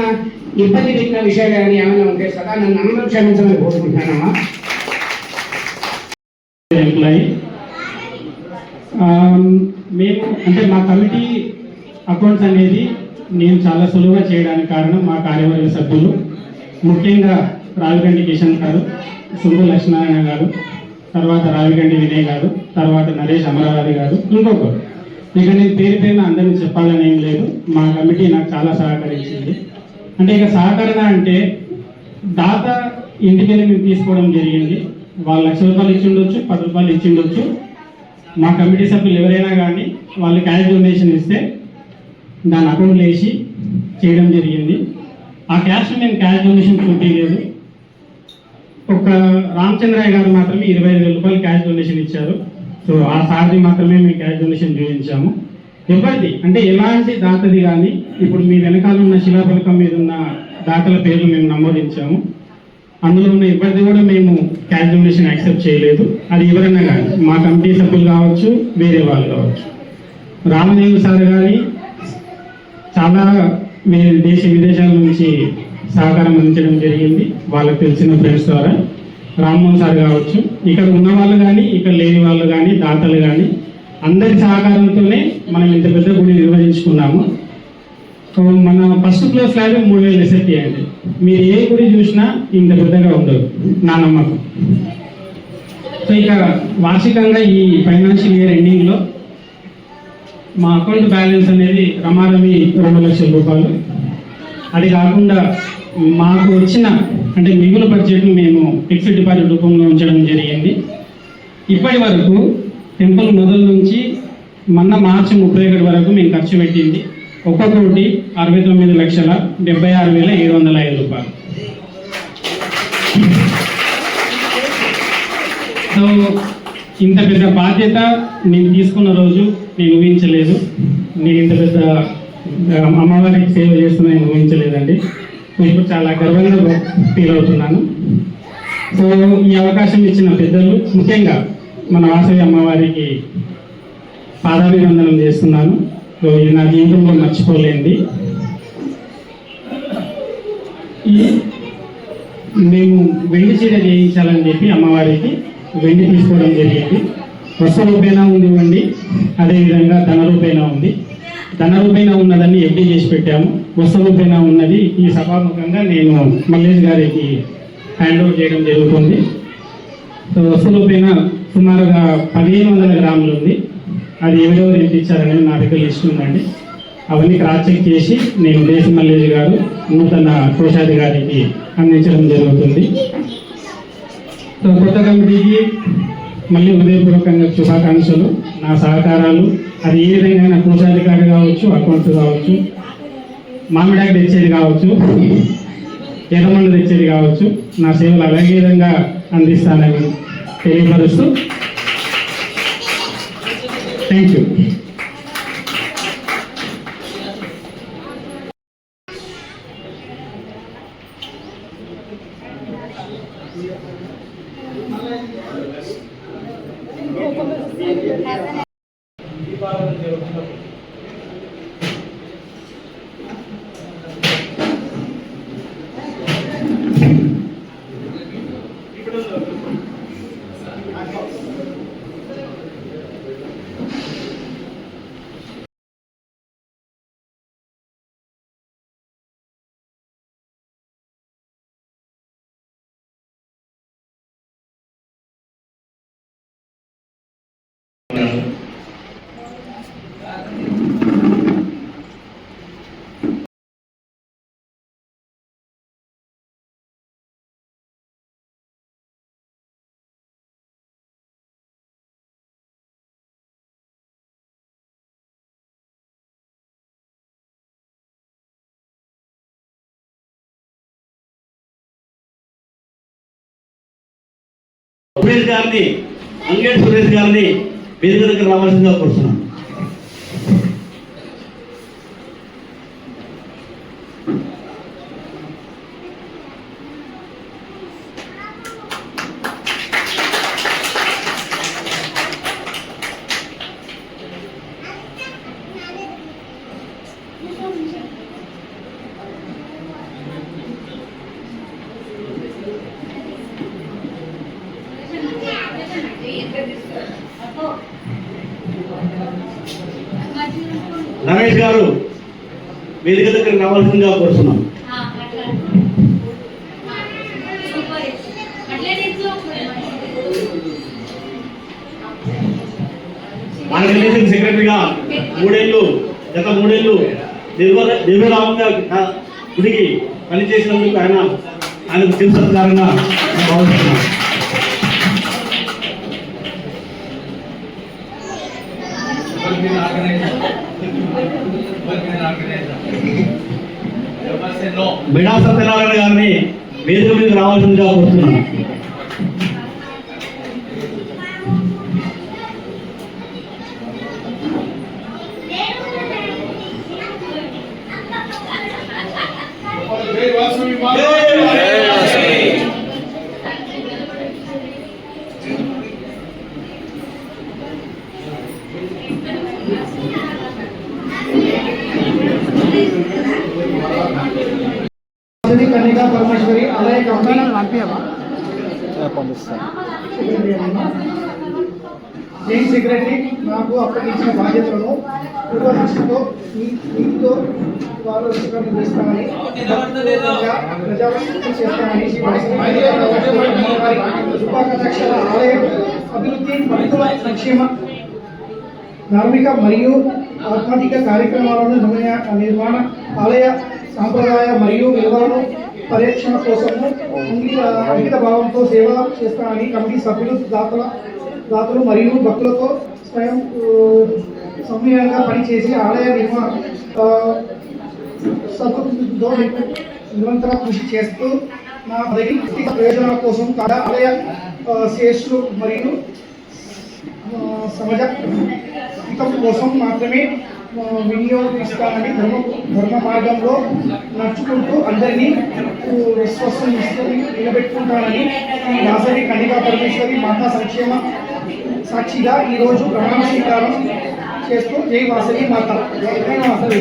ఇబ్బంది పెట్టిన విషయాలు కానీ ఏమైనా ఉంటే సదా నన్ను అందరూ క్షమించమని కోరుకుంటున్నానమ్మా. ఎంప్లాయీ మేము అంటే మా కమిటీ అకౌంట్స్ అనేది నేను చాలా సులువుగా చేయడానికి కారణం మా కార్యవర్గ సభ్యులు, ముఖ్యంగా రావిగంటి కిషన్ గారు, సుందు లక్ష్మీనారాయణ గారు, తర్వాత రావిగంటి వినయ్ గారు, తర్వాత నరేష్ అమరావతి గారు, ఇంకొకరు. ఇక నేను పేరున అందరినీ చెప్పాలని ఏం లేదు. మా కమిటీ నాకు చాలా సహకరించింది. అంటే ఇక సహకరణ అంటే దాత ఇంటికి వెళ్ళి మేము తీసుకోవడం జరిగింది. వాళ్ళు 1,00,000 రూపాయలు ఇచ్చిండొచ్చు, 10 రూపాయలు ఇచ్చిండొచ్చు. మా కమిటీ సభ్యులు ఎవరైనా కానీ వాళ్ళు క్యాష్ డొనేషన్ ఇస్తే దాని అకౌంట్లో వేసి చేయడం జరిగింది. ఆ క్యాష్ నేను క్యాష్ డొనేషన్ చూపించలేదు. ఒక రామచంద్రయ్య గారు మాత్రమే 25,000 రూపాయలు క్యాష్ డొనేషన్ ఇచ్చారు. సో ఆ సార్ది మాత్రమే మేము క్యాష్ డొనేషన్ చూపించాము. ఎవరిది అంటే ఎలాంటి దాతది కానీ ఇప్పుడు మీ వెనకాల ఉన్న శిలాఫలకం మీద ఉన్న దాతల పేర్లు మేము నమోదించాము. అందులో ఉన్న ఎవరిది కూడా మేము క్యాష్ డొనేషన్ యాక్సెప్ట్ చేయలేదు. అది ఎవరైనా కానీ మా కమిటీ సభ్యులు కావచ్చు, వేరే వాళ్ళు కావచ్చు. రామదేవ్ సార్ కానీ చాలా దేశ విదేశాల నుంచి సహకారం అందించడం జరిగింది వాళ్ళకి తెలిసిన ఫ్రెండ్స్ ద్వారా. రామ్మోహన్ సార్ కావచ్చు, ఇక్కడ ఉన్న వాళ్ళు కానీ ఇక్కడ లేని వాళ్ళు కానీ దాతలు కానీ అందరి సహకారంతోనే మనం ఇంత పెద్ద గుడి నిర్వహించుకున్నాము. సో మన ఫస్ట్ ఫ్లోర్ స్లాబ్ 3,000 ఎస్ఎఫ్టీ అండి. మీరు ఏ గుడి చూసినా ఇంత పెద్దగా ఉండదు నా నమ్మకం. సో ఇక వార్షికంగా ఈ ఫైనాన్షియల్ ఇయర్ ఎండింగ్లో మా అకౌంట్ బ్యాలెన్స్ అనేది రమారమి 2,00,000 రూపాయలు. అది కాకుండా మాకు వచ్చిన అంటే మిగులు బడ్జెట్ను మేము ఫిక్స్డ్ డిపాజిట్ రూపంలో ఉంచడం జరిగింది. ఇప్పటి వరకు టెంపుల్ మొదలు నుంచి మొన్న మార్చి 31 వరకు మేము ఖర్చు పెట్టింది 1,69,76,705 రూపాయలు. సో ఇంత పెద్ద బాధ్యత నేను తీసుకున్న రోజు నేను ఊహించలేదు. నేను ఇంత పెద్ద అమ్మవారికి సేవ చేస్తున్నా నేను ఊహించలేదండి. ఇప్పుడు చాలా గర్వంగా ఫీల్ అవుతున్నాను. సో ఈ అవకాశం ఇచ్చిన పెద్దలు, ముఖ్యంగా మన వాసవి అమ్మవారికి పాదాభివందనం చేస్తున్నాను. సో ఇది నా జీవితంలో మర్చిపోలేండి. మేము వెండి చీర చేయించాలని చెప్పి అమ్మవారికి వెండి తీసుకోవడం జరిగింది. వస్త్ర రూపేణ ఉంది వెండి, అదేవిధంగా ధన రూపేణ ఉంది. ధన రూపేణ ఉన్నదాన్ని ఎఫ్డీ చేసి పెట్టాము. వస్త్ర రూపేణ ఉన్నది ఈ సభాముఖంగా నేను మల్లేష్ గారికి హ్యాండ్ ఓవర్ చేయడం జరుగుతుంది. సో వస్త్ర రూపేణ సుమారుగా 1500 గ్రాములు ఉంది. అది ఎవరెవరు ఎంత ఇచ్చారనేది నా దగ్గర లిస్ట్ ఉందండి. అవన్నీ క్రాస్ చెక్ చేసి నేను దేశ మల్లేష్ గారు నూతన కోశాధికారికి అందించడం జరుగుతుంది. సో కొత్త కమిటీకి మళ్ళీ హృదయపూర్వకంగా శుభాకాంక్షలు, నా సహకారాలు. అది ఏ విధంగా కోశాధికారి కావచ్చు, అకౌంట్స్ కావచ్చు, మామిడాకి తెచ్చేది కావచ్చు, ఎర్రమండ తెచ్చేది కావచ్చు, నా సేవలు అలాగే విధంగా అందిస్తానని తెలియపరుస్తూ థ్యాంక్ యూ. సురేష్ గారిని, అంగేటి సురేష్ గారిని వేదిక దగ్గర రావాల్సిందిగా కోరుతున్నాను. రమేష్ గారు వేదిక దగ్గర రావాల్సిందిగా కోరుతున్నాం. ఆర్గనైజింగ్ సెక్రటరీగా గత మూడేళ్ళు దివ్యరామంగా గుడికి పనిచేసినందుకు ఆయనకు చిరు సత్కారంగా భావిస్తున్నాం. బిడా సత్యనారాయణ గారిని వేదిక మీద రావాల్సిందిగా కోరుతున్నాను. కన్యకా పరమేశ్వరి ఆలయ కమిటీ జైన్ సెక్రటరీ నాకు అప్పగించిన బాధ్యతలను పూర్వదృష్టితో నీటితో వారు చేస్తామని ప్రజాప్రతినిధి చేస్తామని శుభాకాంక్షల ఆలయ అభివృద్ధి భక్తుల సంక్షేమ ధార్మిక మరియు ఆధ్యాత్మిక కార్యక్రమాలను నిర్మాణ ఆలయ సాంప్రదాయ మరియు విలువలను పరిరక్షణ కోసము అంకిత భావంతో సేవ చేస్తానని కమిటీ సభ్యులు దాతలు మరియు భక్తులతో సమన్వయంగా పనిచేసి ఆలయ సద్వృద్ధితో నిరంతర కృషి చేస్తూ నా వ్యక్తిగత ప్రయోజనాల కోసం కాదా ఆలయ శ్రేష్ఠులు మరియు సమాజ హితం కోసం మాత్రమే వినియోగిస్తానని ధర్మ మార్గంలో నడుచుకుంటూ అందరినీ విశ్వాసం నిలబెట్టుకుంటానని దాసరి కన్యకా పరమేశ్వరి మాతా సంక్షేమ సాక్షిగా ఈరోజు ప్రమాణ స్వీకారం చేస్తూ జై వాసవి మాత, జై వాసవి.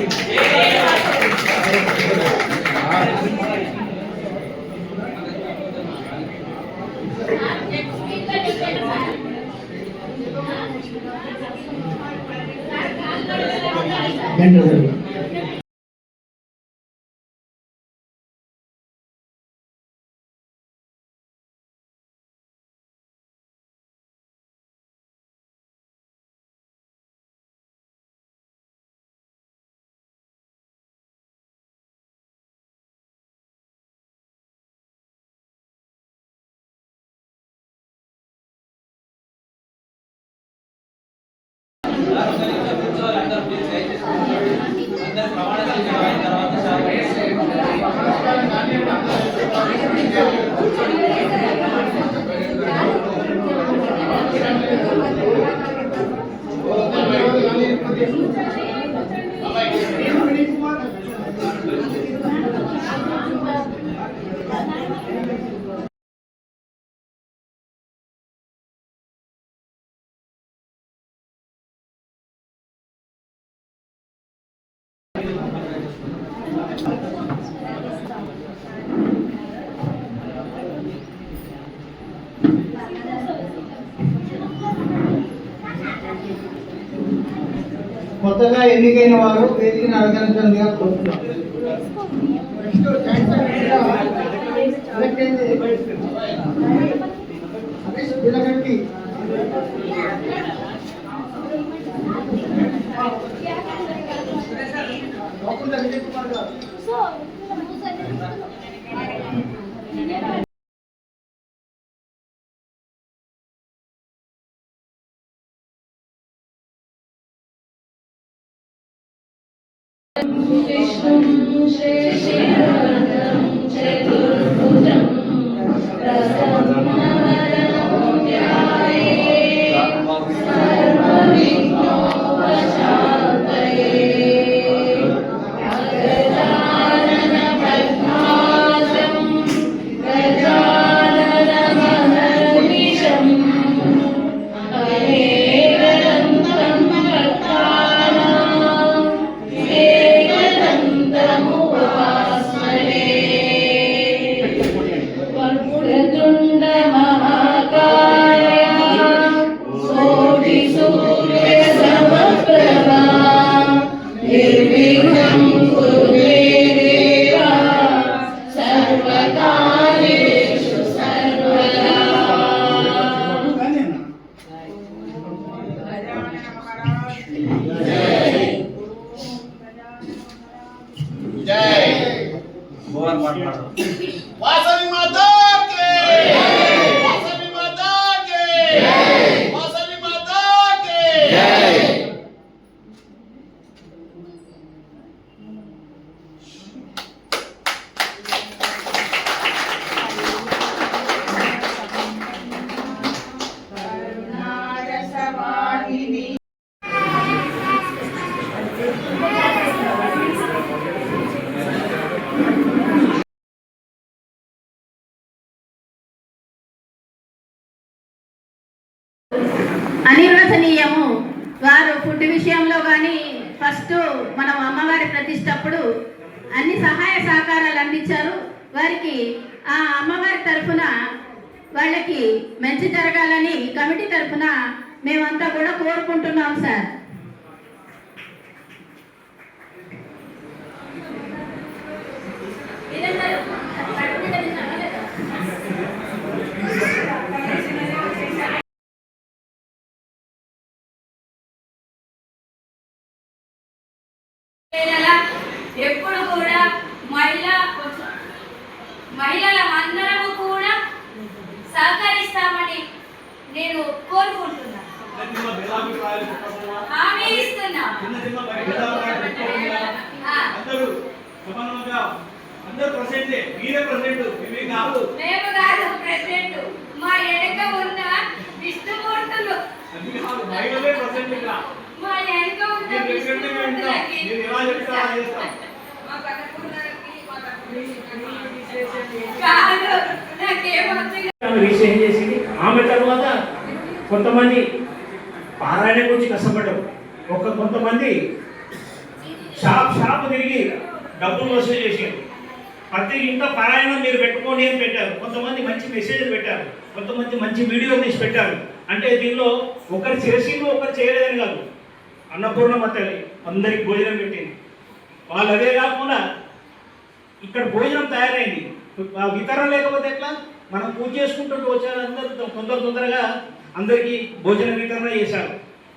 కొత్తగా ఎన్నికైన వారు వేదికను అలంకరించాలని కోరుతున్నాం. పిల్లగట్టి విజయ్ కుమార్ గారు. వాసవి మాతా కే వాసవి మాతా కే వాసవి మాతా కే అనిర్వచనీయము. వారు ఫుడ్ విషయంలో కానీ ఫస్ట్ మనం అమ్మవారి ప్రతిష్టప్పుడు అన్ని సహాయ సహకారాలు అందించారు. వారికి ఆ అమ్మవారి తరఫున వాళ్ళకి మంచి జరగాలని కమిటీ తరఫున మేమంతా కూడా కోరుకుంటున్నాం సార్. ఎప్పుడు కూడా మహిళల అందరము కూడా సహకరిస్తామని నేను కోరుకుంటున్నాను. హామీ ఇస్తున్నా. మేము కాదు ప్రెసిడెంట్, మా వెనక ఉన్న విష్ణుమూర్తులు మా వెనక ఉన్న విష్ణుమూర్తులకి రిజిస్ట్రేషన్ చేసింది. ఆమె తర్వాత కొంతమంది పారాయణ గురించి కష్టపడ్డారు. కొంతమంది షాప్ తిరిగి డబ్బులు వసూలు చేశారు. ప్రతి ఇంట్లో పారాయణం మీరు పెట్టుకోండి అని పెట్టారు. కొంతమంది మంచి మెసేజ్లు పెట్టారు, కొంతమంది మంచి వీడియో తీసి పెట్టారు. అంటే దీనిలో ఒకరు చేసిండు ఒకరు చేయలేదని కాదు, అన్నపూర్ణమ్మ తల్లి అందరికి భోజనం పెట్టింది. వాళ్ళు అదే కాకుండా ఇక్కడ భోజనం తయారైంది, వితరణ లేకపోతే ఎట్లా? మనం పూజ చేసుకుంటుంటూ వచ్చారు, అందరూ తొందరగా అందరికీ భోజన వితరణ చేశారు,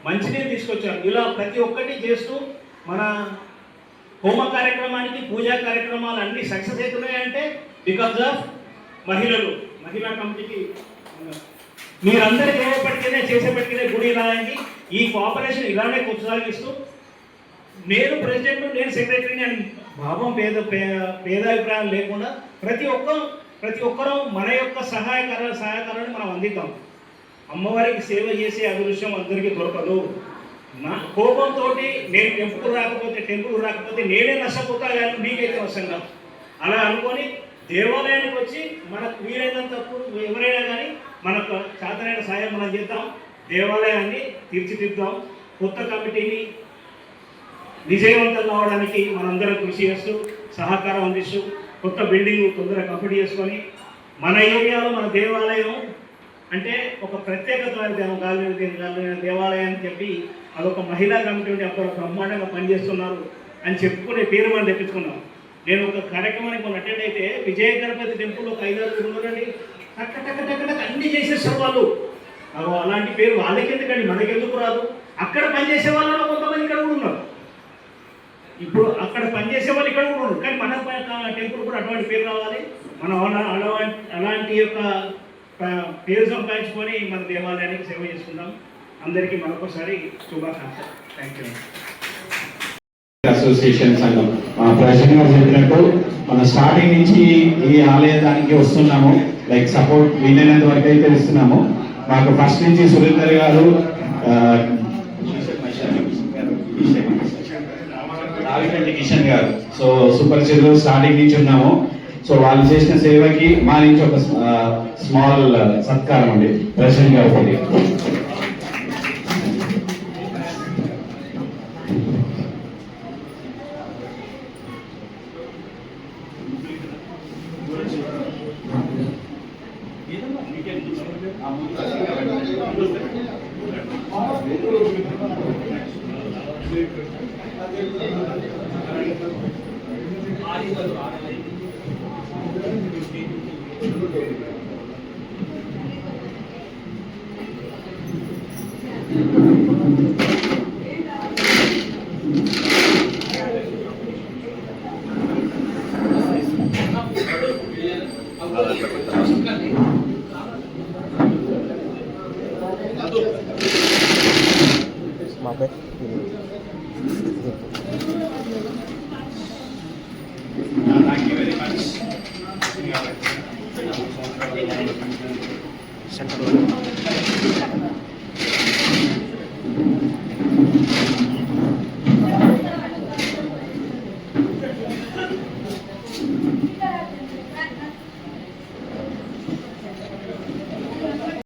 మంచినీరు తీసుకొచ్చారు. ఇలా ప్రతి ఒక్కటి చేస్తూ మన హోమ కార్యక్రమానికి పూజా కార్యక్రమాలు అన్నీ సక్సెస్ అవుతున్నాయంటే బికాజ్ ఆఫ్ మహిళా కమిటీకి మీరందరూ చేసేపటికనే గుడి ఇలా అయింది. ఈ కోఆపరేషన్ ఇలానే కొనసాగిస్తూ నేను ప్రెసిడెంట్, నేను సెక్రటరీని అని భావం భేదాభిప్రాయం లేకుండా ప్రతి ఒక్కరూ మన యొక్క సహాయకారాన్ని మనం అందిద్దాం. అమ్మవారికి సేవ చేసే అదృశ్యం అందరికీ దొరకదు. నా కోపంతో నేను టెంపుల్ రాకపోతే నేనే నష్టపోతా, కానీ మీకైతే నష్టంగా అలా అనుకొని దేవాలయానికి వచ్చి మనకు వీలైనంతప్పుడు ఎవరైనా కానీ మనకు చేతనైన సాయం మనం చేద్దాం, దేవాలయాన్ని తీర్చిదిద్దాం. కొత్త కమిటీని విజయవంతం కావడానికి మనందరం కృషి చేస్తూ సహకారం అందిస్తూ కొత్త బిల్డింగ్ తొందరగా కంప్లీట్ చేసుకొని మన ఏరియాలో మన దేవాలయం అంటే ఒక ప్రత్యేకత దేవాలయం అని చెప్పి అదొక మహిళా కమిటీ ఉంటే అప్పుడు బ్రహ్మాండంగా పనిచేస్తున్నారు అని చెప్పుకునే పేరు మనం తెప్పించుకున్నాం. నేను ఒక కార్యక్రమానికి మనం అటెండ్ అయితే విజయ గణపతి టెంపుల్ ఒక 5-6 ఉన్నారండి, టక్క అన్ని చేసేసారు వాళ్ళు. అలాంటి పేరు వాళ్ళకి ఎందుకండి, మనకెందుకు రాదు? అక్కడ పనిచేసే వాళ్ళలో కొంతమంది ఇక్కడ కూడా ఉన్నారు. ఇప్పుడు అక్కడ పనిచేసే వాళ్ళు ఇక్కడ కూడా ఉన్నారు, కానీ మన టెంపుల్ కూడా అటువంటి పేరు రావాలి. మనం అలాంటి యొక్క పేరు సంపాదించుకొని మన దేవాలయానికి సేవ చేసుకుందాం. అందరికీ మరొకసారి శుభాకాంక్షలు. Thank you. అసోసియేషన్ సంఘం ప్రెసిడెంట్ గారు చెప్పినట్టు మన స్టార్టింగ్ నుంచి ఈ ఆలయానికి వస్తున్నాము, లైక్ సపోర్ట్ వీలైనంత వరకు అయితే ఇస్తున్నాము. మాకు ఫస్ట్ నుంచి సురేందర్ గారు, రావికంటి కిషన్ గారు, సో సుపరిచితులు స్టార్టింగ్ నుంచి ఉన్నాము. సో వాళ్ళు చేసిన సేవకి మా నుంచి ఒక స్మాల్ సత్కారం అండి ప్రెసిడెంట్ గారికి. Thank you very much. Central.